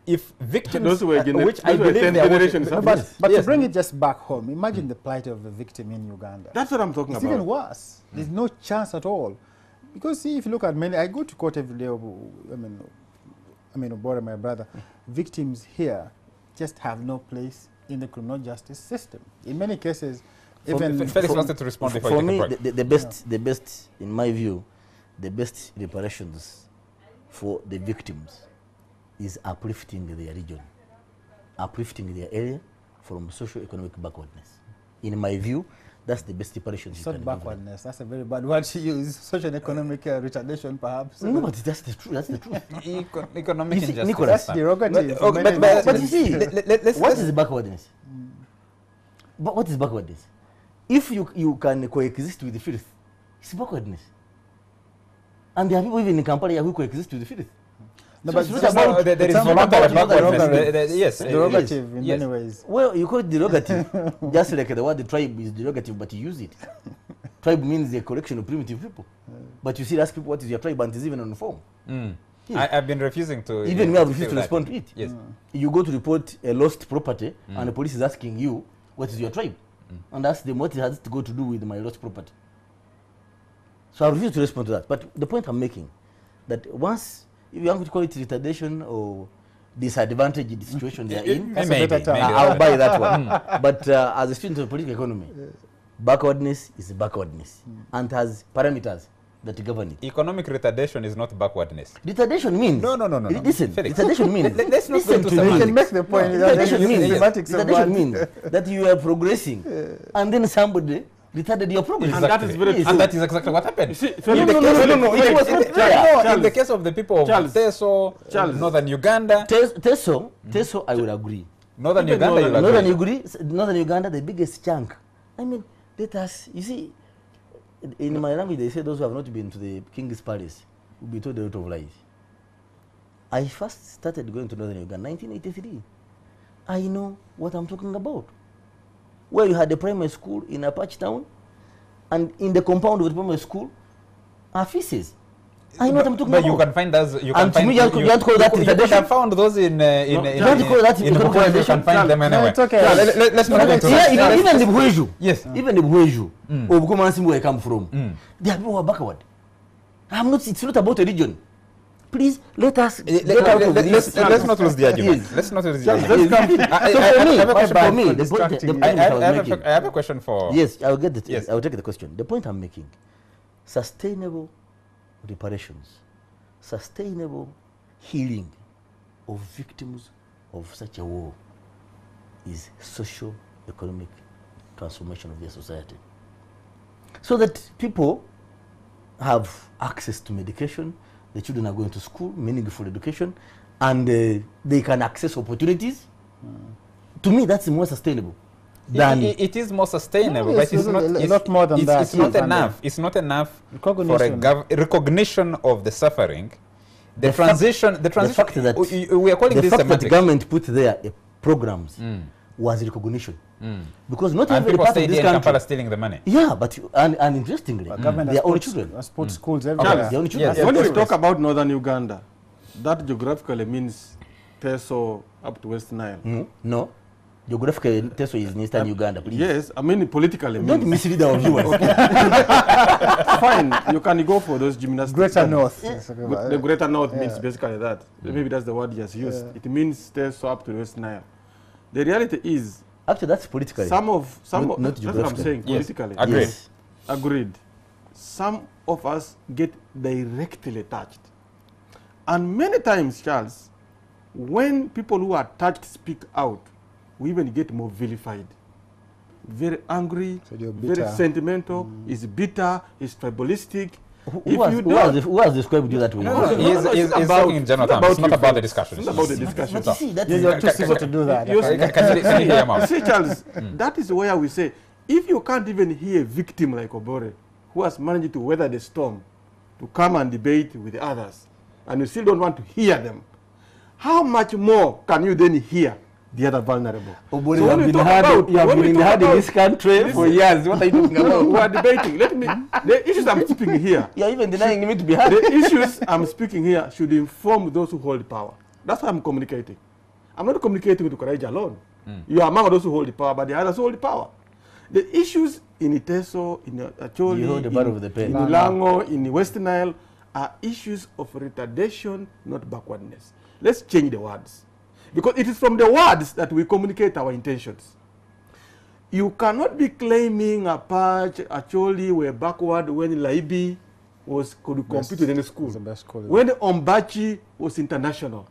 if victims, Those were which I those were believe 10 they are generations worship- ago. But to Yes. bring it just back home, imagine the plight of the victim in Uganda. That's what I'm talking It's about. even worse. There's no chance at all. Because see, if you look at many, I go to court every day, Obora, my brother, victims here just have no place in the criminal justice system. In many cases, even Felix wanted to respond before For you me, take a break. the best, in my view, the best reparations for the victims is uplifting their region, uplifting their area from socio-economic backwardness. In my view, that's the best reparations it's you not can give them. backwardness. That's a very bad word to use. Such an economic retardation, perhaps. No, but that's the truth. That's the truth. Economic You see, injustice. Nicholas, That's derogative. Oh, for many But you victims. see, let's what is backwardness? But what is backwardness? If you can coexist with the filth, it's backwardness. And there are people even in Kampala who coexist with the filth. No, So but it's not just about- there is it's no about backwardness. Yes, derogative in yes. many ways. Well, you call it derogative, just like the word tribe is derogative, but you use it. Tribe means a collection of primitive people. But you still ask people what is your tribe, and it's even on form. Yes. I've been refusing to. Even me, I to refuse feel to that. respond to it. Yes. You go to report a lost property, and the police is asking you, what is your tribe? And ask them what it has to go to do with my lost property. So I refuse to respond to that. But the point I'm making, that once, if you want to call it retardation or disadvantaged situation they are in, That's a better term. I'll buy that one. But as a student of political economy, backwardness is backwardness and has parameters that govern it. Economic retardation is not backwardness. Retardation means No. Listen, Felix. retardation means Let's not listen go to to me. You can make the point. that Retardation there is means semantics of retardation one. means that you are progressing, and then somebody retarded your progress. And that is very Yes. true. And that is exactly what happened. You see, No, Felix, no. It was not fair. No, in the case of the people of Charles. Teso, Northern Uganda, Teso, I would agree. Northern Even Uganda, you'll agree. Northern Uganda, the biggest chunk. I mean, let us, you see, in my language they say those who have not been to the king's palace will be told a lot of lies. I first started going to Northern Uganda in 1983. I know what I'm talking about. Where you had a primary school in Apache town, and in the compound of the primary school are feces. I know what I'm talking about. But you can find those. You can And to find, me, you can't call that you could tradition. have found those in Bukavu. You can find them anywhere. it's okay. Yeah, let's not go into Yeah, that. even the Buheju. Yes. Even the Buheju, or Bukomansi, where I come from, they are people who are backward. It's not about religion. Please let us get out of this. Let's not lose the argument. Yes. Let's not lose the Yes. argument. I have a question for. Yes, I'll get it. Yes. I'll take the question. The point I'm making: sustainable reparations, sustainable healing of victims of such a war is socio-economic transformation of their society, so that people have access to medication. The children are going to school, meaningful education, and they can access opportunities. To me, that's more sustainable. Than It is more sustainable, No, but it's it's not. a lot more than that. It's not Yes, enough. It's not enough for a Recognition. recognition of the suffering. The The fact- transition. the fact that we are calling the this fact that semantics. government put there programs was recognition, because not And every people part stay of here this in country. Kampala stealing the money. Yeah, but and interestingly, Government they has are only put, children. has put schools everywhere. They are only children. Yes. When we Yes. talk about northern Uganda, that geographically means Teso up to West Nile. No, geographically, Teso is in eastern Uganda. Please. Yes, I mean politically Don't means. mislead our viewers. Fine, you can go for those gymnastics. Greater terms. North. The greater north means basically that. Maybe that's the word he has used. It means Teso up to West Nile. The reality is, Actually, that's politically. not Not that's what I'm geographically. saying, Yes. politically. Agreed. Yes. Agreed. Some of us get directly touched. And many times, Charles, when people who are touched speak out, we even get more vilified. Very angry, So you're very bitter. sentimental, is bitter, is tribalistic. Who has described you that way? No, it's he's about- talking in general it's terms. It's not you about the folks. discussion. It's not about the discussion. But you see, that Yeah, is you're too simple to do that. You- Can you hear him out? You see, Charles, that is where we say, if you can't even hear a victim like Obore, who has managed to weather the storm, to come and debate with the others, and you still don't want to hear them, how much more can you then hear the other vulnerable? Obori, So you when have we been talk hard, about- you have when we been talk hard in about- this country for years. What are you talking No, about? we are debating. The issues I'm speaking here, You are even denying me to be hard. the issues I'm speaking here should inform those who hold power. That's why I'm communicating. I'm not communicating with Ukaraija alone. You are among those who hold the power, but the others hold the power. The issues in Iteso, in Acholi, You hold the bar of the pen. in Ulango, in West Nile are issues of retardation, not backwardness. Let's change the words. Because it is from the words that we communicate our intentions. You cannot be claiming Apache, Acholi were backward when Laibi could compete with any school. was the best school. When Ombachi was international.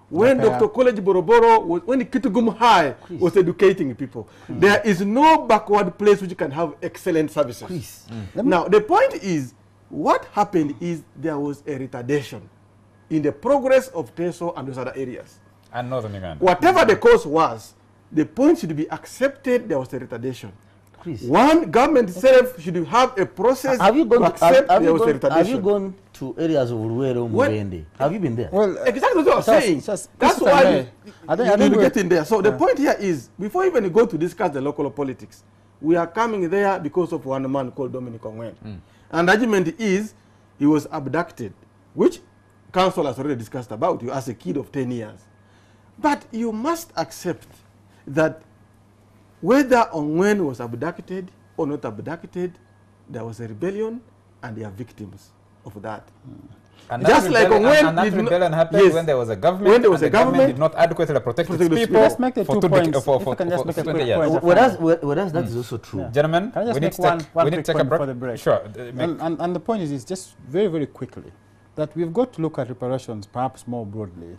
When Napea. Dr. College Boroboro, when Kitugum High was educating people. There is no backward place which can have excellent services. Please. Now, the point is, what happened is there was a retardation in the progress of Teso and those other areas. And Northern Uganda. Whatever the cause was, the point should be accepted there was a retardation. Chris. One, government itself should have a process Have you to gone to, accept have there you was a gone, have you retardation. gone to areas of Ruwero, What? Mubende? Have you been there? Well, Exactly what I was saying. just- That's if I why may, you I think need to we- get in there. So the point here is, before even go to discuss the local politics, we are coming there because of one man called Dominic Ongwen. And the argument is, he was abducted, which council has already discussed about you as a kid of 10 years. But you must accept that whether Ongwen was abducted or not abducted, there was a rebellion and they are victims of that. And Just like when and that did not- rebellion happened yes. when there was a government, When there was and a the government government did not adequately protect its protect its people. people. Let's make the for two two points. dec- for- If I can just for make a 20 quick years. point. Whereas that is also true. Gentlemen, Can I just we need make to one take, we need quick to take a point break. for the break? Sure. And the point is just very, very quickly that we've got to look at reparations perhaps more broadly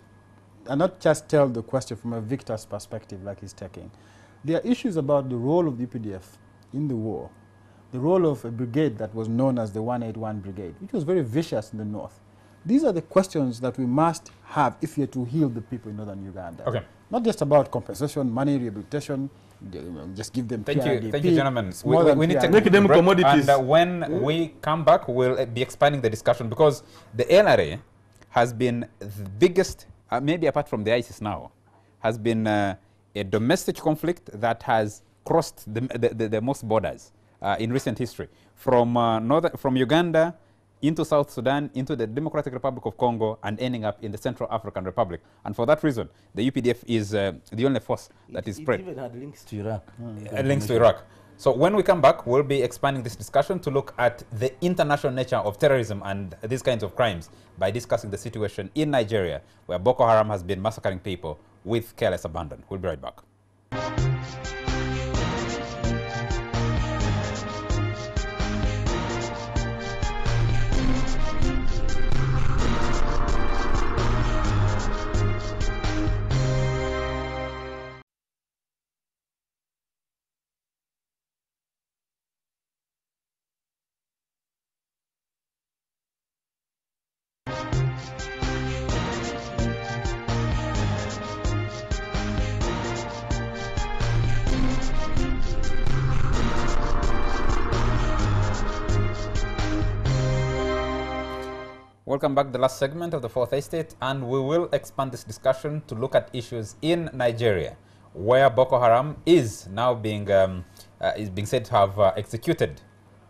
and not just tell the question from a victor's perspective like he's taking. There are issues about the role of the UPDF in the war, the role of a brigade that was known as the 181 Brigade, which was very vicious in the north. These are the questions that we must have if we are to heal the people in northern Uganda. Okay. Not just about compensation, money, rehabilitation, just give them Thank PRDP. you, gentlemen. We need to Make them break, commodities. And when we come back, we'll be expanding the discussion, because the LRA has been the biggest, maybe apart from the ISIS now, has been a domestic conflict that has crossed the most borders in recent history, from Uganda into South Sudan, into the Democratic Republic of Congo, and ending up in the Central African Republic. And for that reason, the UPDF is the only force that is spread. It even had links to Iraq. Links to Iraq. So when we come back, we'll be expanding this discussion to look at the international nature of terrorism and these kinds of crimes by discussing the situation in Nigeria, where Boko Haram has been massacring people with careless abandon. We'll be right back. Welcome back to the last segment of the Fourth Estate, and we will expand this discussion to look at issues in Nigeria, where Boko Haram is now being said to have executed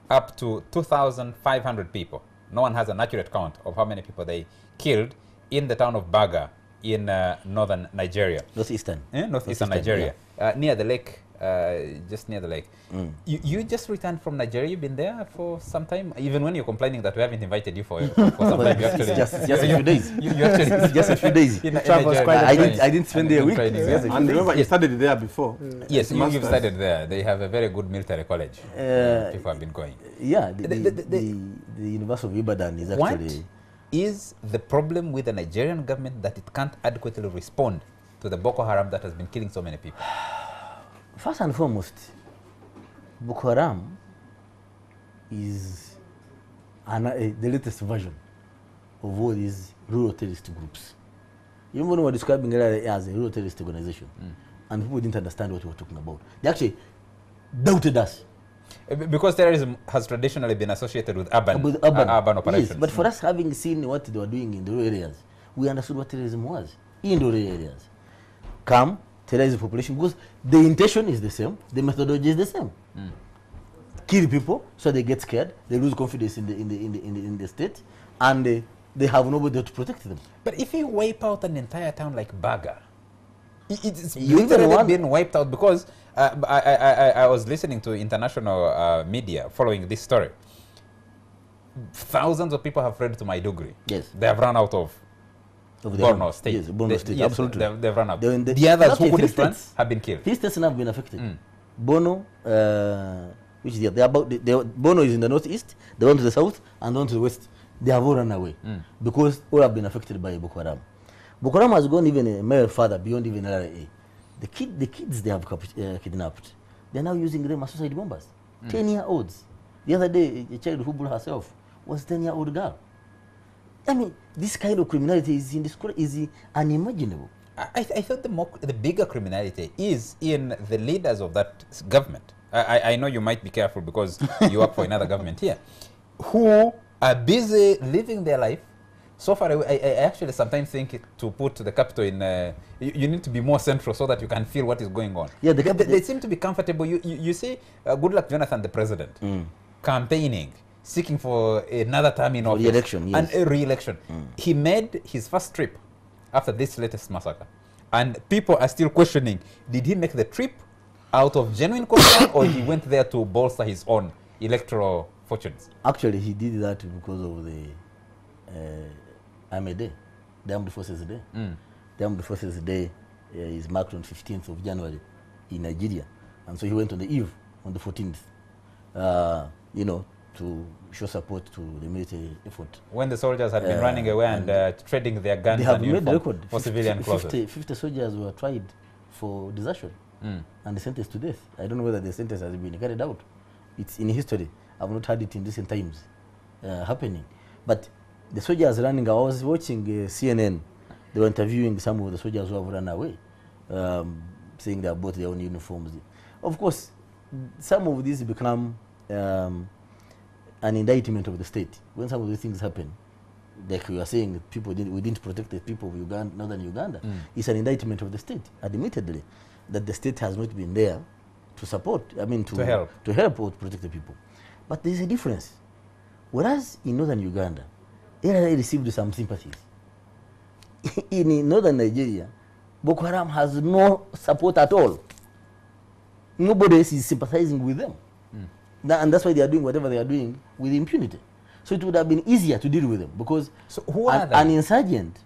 up to 2,500 people. No one has an accurate count of how many people they killed in the town of Baga in northern Nigeria. Northeastern. Northeastern Nigeria, near the lake. Just near the lake. You just returned from Nigeria. You've been there for some time. Even when you're complaining that we haven't invited you for some time, you actually just a few days. You actually Just a few days. I didn't spend there a week. And remember, you studied there before. Yes, you've studied there. They have a very good military college. People have been going. Yeah, the University of Ibadan is actually. What is the problem with the Nigerian government that it can't adequately respond to the Boko Haram that has been killing so many people? First and foremost, Boko Haram is the latest version of all these rural terrorist groups. Even when we were describing it as a rural terrorist organization, and people didn't understand what we were talking about, they actually doubted us. Because terrorism has traditionally been associated with urban operations. Yes, but for us, having seen what they were doing in the rural areas, we understood what terrorism was in the rural areas. Come, terrorize the population, because the intention is the same, the methodology is the same. Kill people so they get scared, they lose confidence in the state, and they have nobody to protect them. But if you wipe out an entire town like Baga, it's literally been wiped out, because I was listening to international media following this story. Thousands of people have fled to Maiduguri. Yes. They have run out of Borno State. Yes, Borno State, absolutely. They've run out. The others who couldn't run have been killed. 3 states have been affected. Bono, which is Bono is in the northeast, the one to the south, and the one to the west. They have all run away because all have been affected by Boko Haram. Boko Haram has gone even a mile further beyond even LRA. The kids they have kidnapped, they are now using them as suicide bombers. 10-year-olds. The other day, a child who blew herself was a 10-year-old girl. I mean, this kind of criminality is unimaginable. I thought the bigger criminality is in the leaders of that government. I know you might be careful because you work for another government here, who are busy living their life. So far, I actually sometimes think to put the capital in, you need to be more central so that you can feel what is going on. Yeah, they seem to be comfortable. You see, Goodluck Jonathan, the president, campaigning, seeking for another term in office. Re-election, yes. And a re-election. He made his first trip after this latest massacre. And people are still questioning, did he make the trip out of genuine concern or he went there to bolster his own electoral fortunes? Actually, he did that because of the Army Day, the Armed Forces Day. The Armed Forces Day is marked on 15th of January in Nigeria. And so he went on the eve, on the 14th, to show support to the military effort. When the soldiers had been running away and trading their guns and uniform for civilian clothes. 50 soldiers were tried for desertion and sentenced to death. I don't know whether the sentence has been carried out. It's in history. I've not heard it in recent times happening. But the soldiers running, I was watching CNN. They were interviewing some of the soldiers who have run away. saying they have bought their own uniforms. Of course, some of these become an indictment of the state. When some of these things happen, like you are saying, we didn't protect the people of Uganda, northern Uganda. It's an indictment of the state, admittedly, that the state has not been there to support, to help or to protect the people. But there is a difference. Whereas in northern Uganda, NRA received some sympathies. In northern Nigeria, Boko Haram has no support at all. Nobody else is sympathizing with them. And that's why they are doing whatever they are doing with impunity. So it would have been easier to deal with them because who are an insurgent,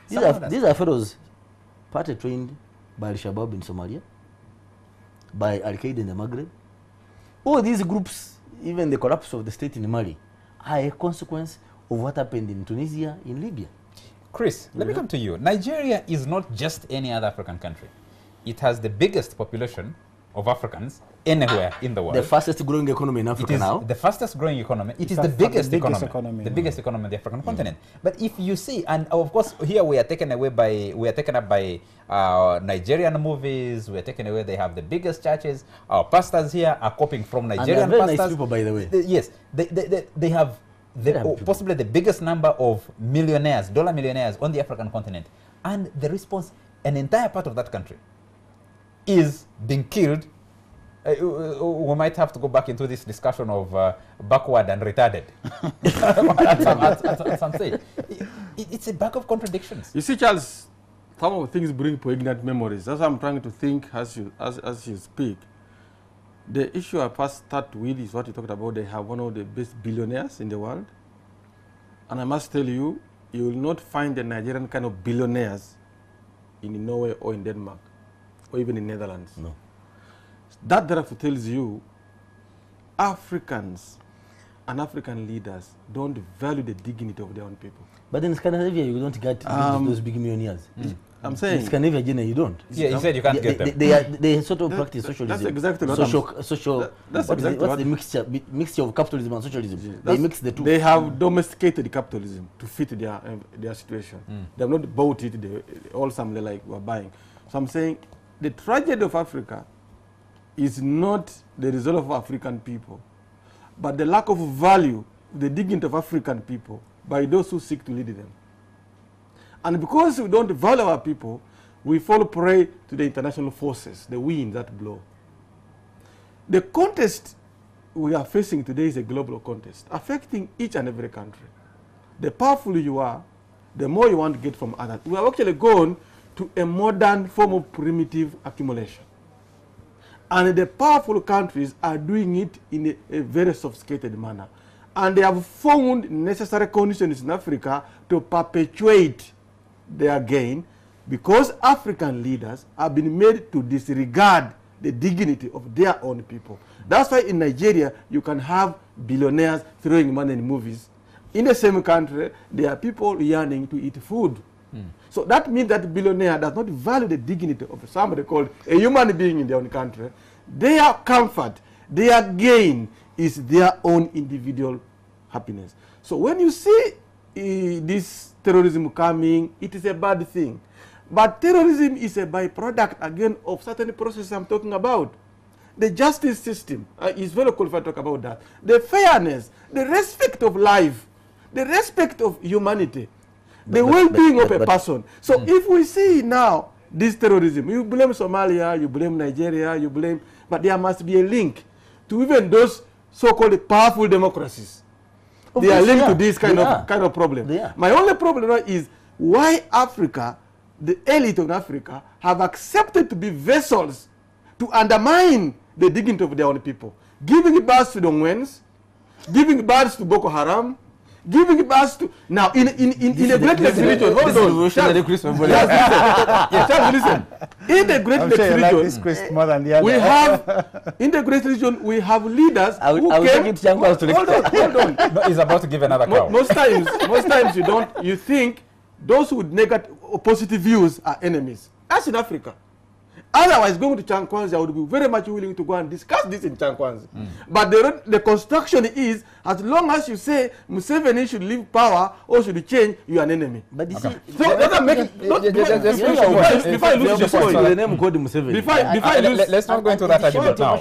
these are fellows partly trained by Al-Shabaab in Somalia, by Al-Qaeda in the Maghreb. All these groups, even the collapse of the state in Mali, are a consequence of what happened in Tunisia, in Libya. Chris, let me come to you. Nigeria is not just any other African country. It has the biggest population of Africans anywhere in the world. The fastest growing economy in Africa now. The fastest growing economy. It is the biggest economy. The biggest economy in the African continent. But if you see, and of course here we are taken away by, we are taken up by Nigerian movies, we are taken away, they have the biggest churches. Our pastors here are copying from Nigerian and they're very pastors. nice people, by the way. Yes, they have possibly the biggest number of millionaires, dollar millionaires on the African continent. And the response, an entire part of that country is being killed. We might have to go back into this discussion of backward and retarded at some stage. It's a bag of contradictions. You see, Charles, some of the things bring poignant memories. That's what I'm trying to think as you speak. The issue I first start with is what you talked about. They have one of the best billionaires in the world. And I must tell you, you will not find the Nigerian kind of billionaires in Norway or in Denmark or even in Netherlands. No. That therefore tells you Africans and African leaders don't value the dignity of their own people. But in Scandinavia, you don't get those big millionaires. I'm saying in Scandinavia, you don't. Yeah, you said you can't get them. They sort of practice socialism. That's exactly what what's the mixture of capitalism and socialism? They mix the two. They have domesticated capitalism to fit their situation. They have not bought it. They all something like we're buying. So I'm saying the tragedy of Africa is not the result of African people, but the lack of value, the dignity of African people by those who seek to lead them. And because we don't value our people, we fall prey to the international forces, the winds that blow. The contest we are facing today is a global contest, affecting each and every country. The powerful you are, the more you want to get from others. We have actually gone to a modern form of primitive accumulation. And the powerful countries are doing it in a very sophisticated manner. And they have found necessary conditions in Africa to perpetuate their gain because African leaders have been made to disregard the dignity of their own people. That's why in Nigeria, you can have billionaires throwing money in movies. In the same country, there are people yearning to eat food. So that means that billionaire does not value the dignity of somebody called a human being in their own country. Their comfort, their gain is their own individual happiness. So when you see this terrorism coming, it is a bad thing. But terrorism is a byproduct, again, of certain processes I'm talking about. The justice system is very qualified to talk about that. The fairness, the respect of life, the respect of humanity, the well-being of a person. So if we see now this terrorism, you blame Somalia, you blame Nigeria, you blame, but there must be a link to even those so-called powerful democracies. They are linked to this kind of problem. My only problem is why Africa, the elite of Africa, have accepted to be vessels to undermine the dignity of their own people, giving birth to the Ongwens, giving birth to Boko Haram, giving birth to now in a great region. Hold on, listen. In the great region, we have in the great region we have leaders who came. Hold on. No, he's about to give another cow. Most times you think those with negative or positive views are enemies. As in Africa, Otherwise, going to Chankwanzi, I would be very much willing to go and discuss this in Chankwanzi. But the construction is, as long as you say Museveni should leave power or should change, you are an enemy. But you see, So let us make it. Before I lose this point, the name called Museveni. before I lose, Let's not go into that argument now.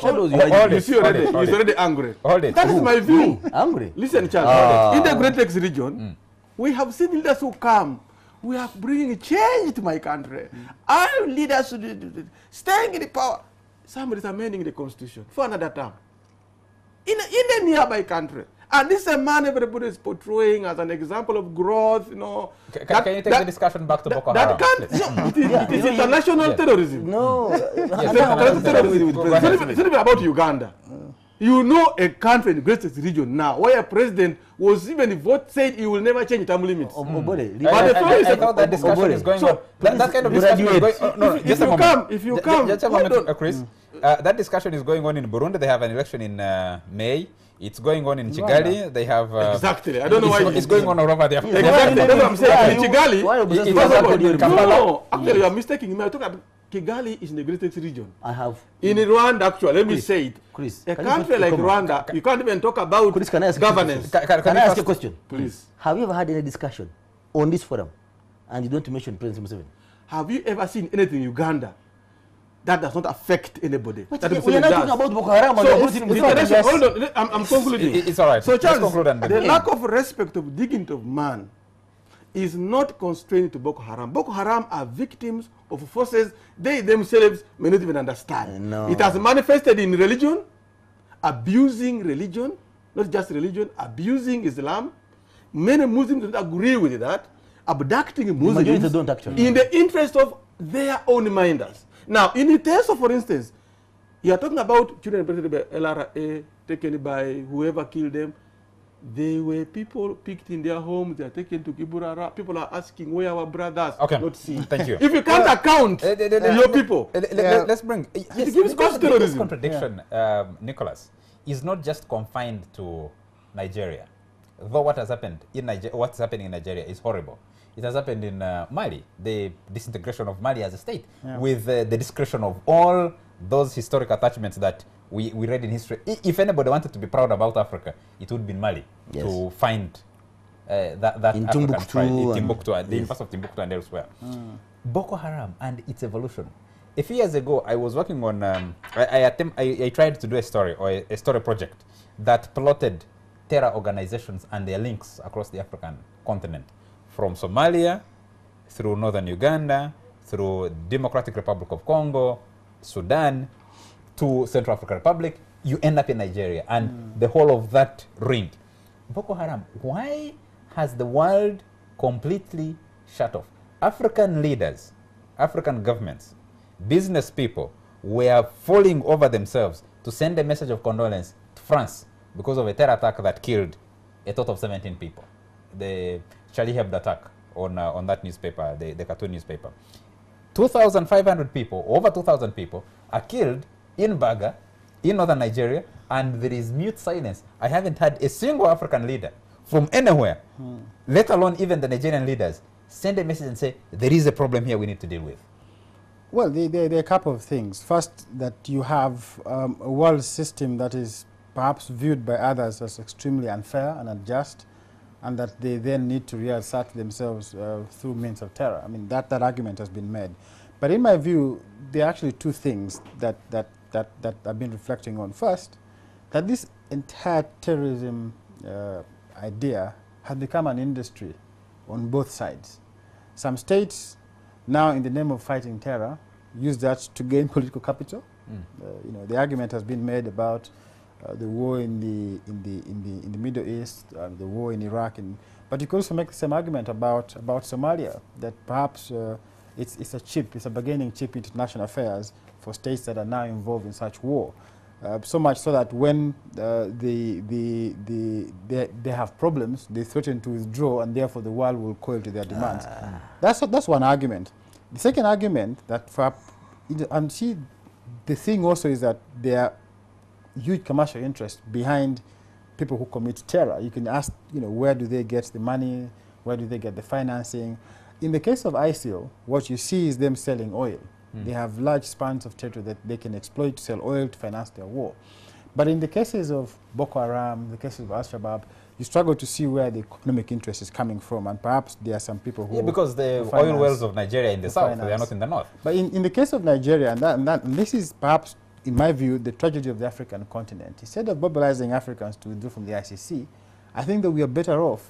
you see already, he's already angry. Hold it. That is my view. Angry. Listen, Charles. In the Great Lakes region, we have seen leaders who come. We are bringing change to my country. Our leaders should staying in the power. Somebody is amending the constitution for another term. In the nearby country. And this is a man everybody is portraying as an example of growth, you know. Can you take the discussion back to Boko Haram? That can't, it is international terrorism. No. It's not even about Uganda. You know a country in the greatest region now where a president was even said he will never change term limits. I thought that discussion is going on. That kind of discussion is going on. No, just a moment. If you come, just a moment, Chris. That discussion is going on in Burundi. They have an election in May. It's going on in Kigali. They have exactly. I don't know why it's going on all over there. Exactly. That's what I'm saying. In Kigali, No, actually, you are mistaking me. I talk about Kigali is in the greatest region. I have. In Rwanda, actually, let me say it. Chris, A country like Rwanda, you can't even talk about Chris, can I ask governance. Can I ask you a question? Please. Have you ever had any discussion on this forum and you don't mention President Museveni? Have you ever seen anything in Uganda that does not affect anybody? But That we are not talking about Boko Haram. So hold on, I'm concluding. It's all right. So Let's Charles, conclude and the lack of respect of dignity of man is not constrained to Boko Haram. Boko Haram are victims of forces they themselves may not even understand. No. It has manifested in religion, abusing religion, not just religion, abusing Islam. Many Muslims don't agree with that, abducting Muslims don't actually. in the interest of their own minders. Now, in the case of, for instance, you are talking about children imprisoned by LRA, taken by whoever killed them. They were people picked in their homes, they are taken to Kiburara. People are asking where our brothers not see. Thank you. If you can't account your people, let's bring it gives cause terrorism. This contradiction, Nicholas, is not just confined to Nigeria. Though what has happened in Nigeria, what's happening in Nigeria is horrible. It has happened in Mali, the disintegration of Mali as a state, with the discretion of all those historic attachments that we read in history. If anybody wanted to be proud about Africa, it would be Mali to find that in African Timbuktu, pride in Timbuktu, the University of Timbuktu and elsewhere. Boko Haram and its evolution. A few years ago, I was working on, I tried to do a story or a story project that plotted terror organizations and their links across the African continent, from Somalia, through northern Uganda, through Democratic Republic of Congo, Sudan, to Central African Republic, you end up in Nigeria and the whole of that ring. Boko Haram, why has the world completely shut off? African leaders, African governments, business people were falling over themselves to send a message of condolence to France because of a terror attack that killed a total of 17 people. The Charlie Hebdo attack on that newspaper, the cartoon newspaper. 2,500 people, over 2,000 people, are killed in Baga, in northern Nigeria, and there is mute silence. I haven't had a single African leader from anywhere, let alone even the Nigerian leaders, send a message and say, there is a problem here we need to deal with. Well, there are a couple of things. First, that you have a world system that is perhaps viewed by others as extremely unfair and unjust, and that they then need to reassert themselves through means of terror. I mean, that argument has been made. But in my view, there are actually two things that I've been reflecting on. First, that this entire terrorism idea has become an industry on both sides. Some states now, in the name of fighting terror, use that to gain political capital. You know, the argument has been made about the war in the Middle East, the war in Iraq, but you could also make the same argument about Somalia, that perhaps it's a bargaining chip in international affairs for states that are now involved in such war. So much so that when they have problems, they threaten to withdraw, and therefore the world will coil to their demands. That's one argument. The second argument that and see, the thing also is that there are huge commercial interests behind people who commit terror. You can ask, where do they get the money? Where do they get the financing? In the case of ISIL, what you see is them selling oil. They have large spans of territory that they can exploit to sell oil to finance their war. But in the cases of Boko Haram, the cases of Al-Shabaab, you struggle to see where the economic interest is coming from, and perhaps there are some people who... Yeah, because the oil wells of Nigeria in the south, they are not in the north. But in the case of Nigeria, and this is perhaps, in my view, the tragedy of the African continent. Instead of mobilizing Africans to withdraw from the ICC, I think that we are better off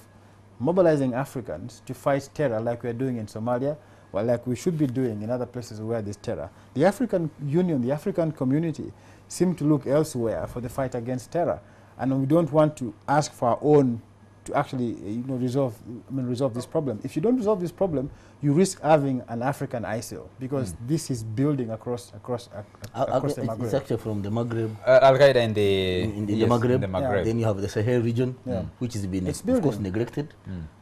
mobilizing Africans to fight terror like we are doing in Somalia, or like we should be doing in other places where there's terror. The African Union, the African community, seem to look elsewhere for the fight against terror. And we don't want to ask for our own to actually resolve this problem. If you don't resolve this problem, you risk having an African ISIL, because this is building across the Maghreb. It's actually from the Maghreb. Al-Qaeda in the Maghreb. In the Maghreb. Yeah. Then you have the Sahel region, which has been, of course, neglected,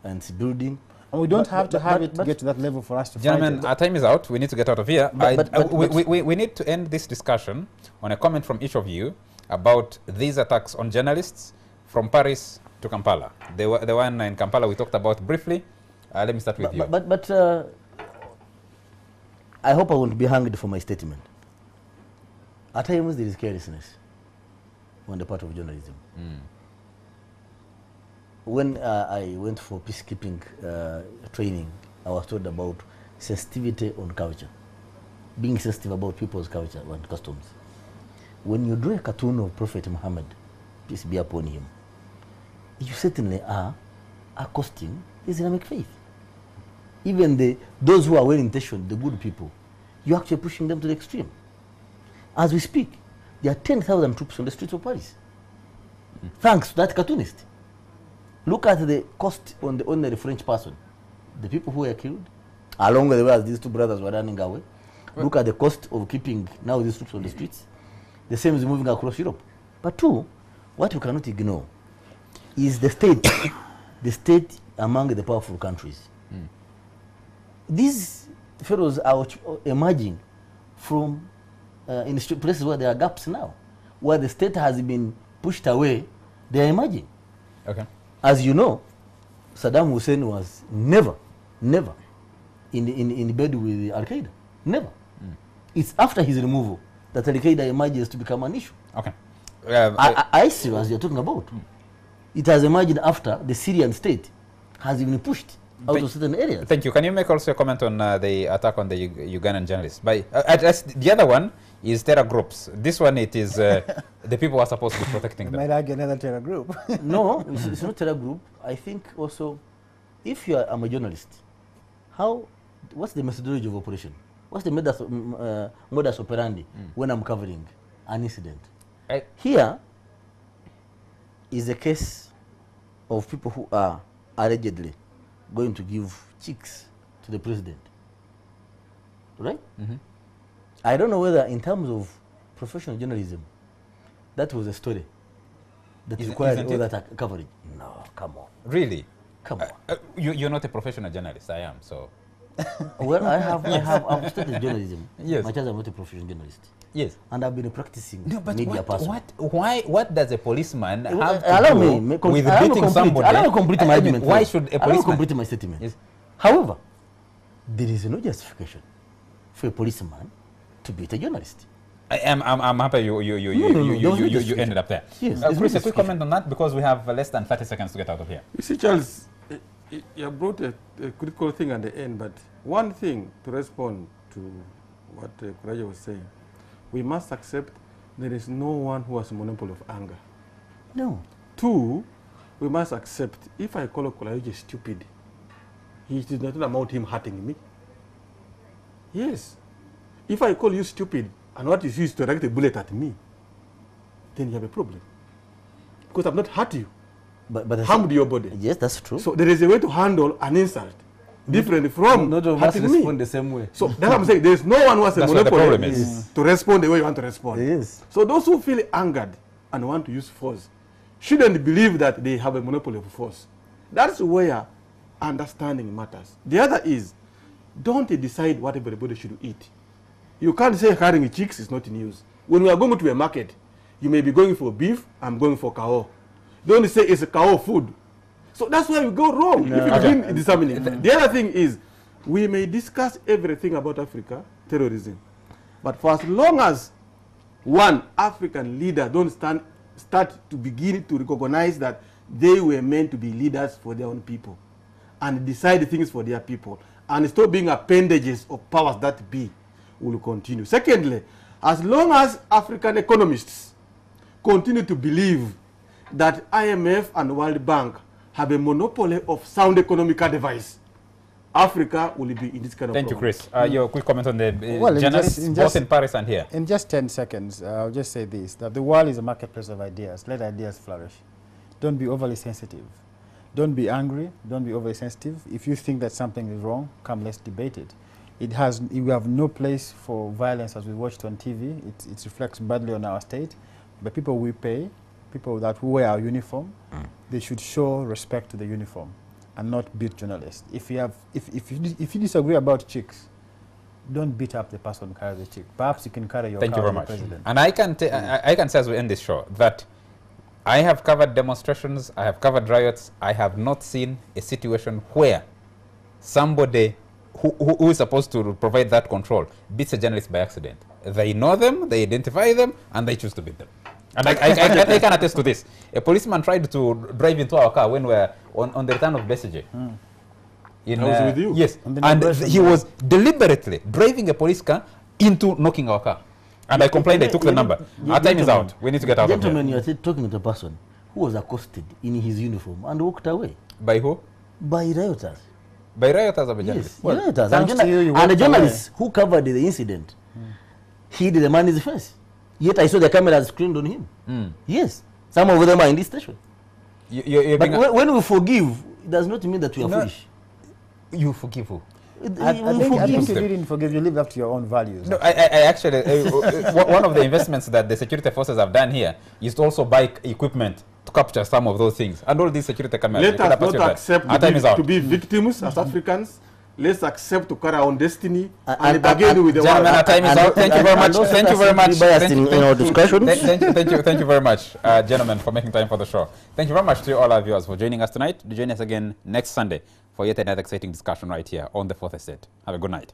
and it's building. And we don't have to have it to get to that level for us to fight it. Gentlemen, our time is out. We need to get out of here. We need to end this discussion on a comment from each of you about these attacks on journalists from Paris to Kampala. The one in Kampala we talked about briefly. Let me start with you. But I hope I won't be hanged for my statement. At times there is carelessness on the part of journalism. When I went for peacekeeping training, I was told about sensitivity on culture, being sensitive about people's culture and customs. When you draw a cartoon of Prophet Muhammad, peace be upon him, you certainly are accosting the Islamic faith. Even those who are well-intentioned, the good people, you're actually pushing them to the extreme. As we speak, there are 10,000 troops on the streets of Paris, thanks to that cartoonist. Look at the cost on the ordinary French person, the people who were killed, along the way as these two brothers were running away. Look at the cost of keeping now these troops on the streets. The same is moving across Europe. But two, what you cannot ignore is the state among the powerful countries. These fellows are emerging from in places where there are gaps now, where the state has been pushed away. They are emerging. Okay. As you know, Saddam Hussein was never in bed with Al-Qaeda. Never. It's after his removal that Al-Qaeda emerges to become an issue. Okay. ISIL, as you're talking about, it has emerged after the Syrian state has been pushed out of certain areas. Thank you. Can you make also a comment on the attack on the Ugandan journalists? The other one is terror groups. This one, it is the people who are supposed to be protecting them. Might argue another terror group. No, it's not terror group. I think also, if you are a journalist, what's the methodology of operation? What's the modus operandi when I'm covering an incident? Here is a case of people who are allegedly going to give chicks to the president, right? I don't know whether in terms of professional journalism, that was a story that required all that coverage. No, come on. Really? Come on. You're not a professional journalist. I am, so. Well, I've studied journalism. Yes. Much as I'm not a professional journalist. Yes. And I've been practicing media person. What does a policeman have to do with beating somebody? Allow me to complete my argument. Why should a policeman complete my statement? Yes. However, there is no justification for a policeman to beat a journalist. I'm happy you ended up there. Yes, Chris, a quick comment on that, because we have less than 30 seconds to get out of here. You see, Charles, you brought a critical thing at the end, but one thing to respond to what Kuraja was saying, we must accept there is no one who has a monopoly of anger. No. Two, we must accept if I call Kuraja stupid, it is not about him hurting me. Yes. If I call you stupid and what you see is to direct a bullet at me, then you have a problem. Because I've not hurt you. But harmed your body. Yes, that's true. So there is a way to handle an insult different from not of us hurting respond me. the same way. So that's what I'm saying. There is no one who has a That's what the monopoly problem is. to respond the way you want to respond. Yes. So those who feel angered and want to use force shouldn't believe that they have a monopoly of force. That's where understanding matters. The other is, don't decide what everybody should eat. You can't say carrying chicks is not news. When we are going to a market, you may be going for beef, I'm going for cow. Don't say it's a cow food. So that's where we go wrong if you begin discerning. The other thing is, we may discuss everything about Africa, terrorism, But for as long as one African leader don't start to begin to recognize that they were meant to be leaders for their own people and decide things for their people and stop being appendages of powers that be, will continue. Secondly, as long as African economists continue to believe that IMF and World Bank have a monopoly of sound economic advice, Africa will be in this kind of Thank problem. you, Chris. Your quick comment on the Well, journalists, both in Paris and here. In just 10 seconds, I'll just say this, that the world is a marketplace of ideas. Let ideas flourish. Don't be overly sensitive. Don't be angry. Don't be overly sensitive. If you think that something is wrong, come, let's debate it. We have no place for violence as we watched on TV. It reflects badly on our state. But people we pay, people that wear our uniform, they should show respect to the uniform and not beat journalists. If you disagree about chicks, don't beat up the person who carries the chick. Perhaps you can carry your Thank you very much. president. And I can say as we end this show that I have covered demonstrations, I have covered riots. I have not seen a situation where somebody who is supposed to provide that control beats a journalist by accident. They know them, they identify them, and they choose to beat them. And I can attest to this. A policeman tried to drive into our car when we were on the return of Besige. I was with you. Yes, and he was deliberately driving a police car into knocking our car. And I complained, I took the number. Our time is out. We need to get out of here. Gentlemen, you are talking to a person who was accosted in his uniform and walked away. By who? By rioters. By rioters of a journalist? Yes, rioters. thanks to you, you And the walked journalist who covered the incident hid the man's face. Yet I saw the cameras screened on him. Yes. Some of them are in this station. But when we forgive, it does not mean that we are foolish. You forgive who? I think you didn't forgive. You live up to your own values. No, I actually, one of the investments that the security forces have done here is to also buy equipment to capture some of those things. And all these security cameras. Let us not accept to be victims as Africans. Let's accept to carry our own destiny and bargain with the world. Gentlemen, our time is out. Thank you very much. Thank you very much. Thank you very much, gentlemen, for making time for the show. Thank you very much to all our viewers for joining us tonight. Do join us again next Sunday for yet another exciting discussion right here on The Fourth Estate. Have a good night.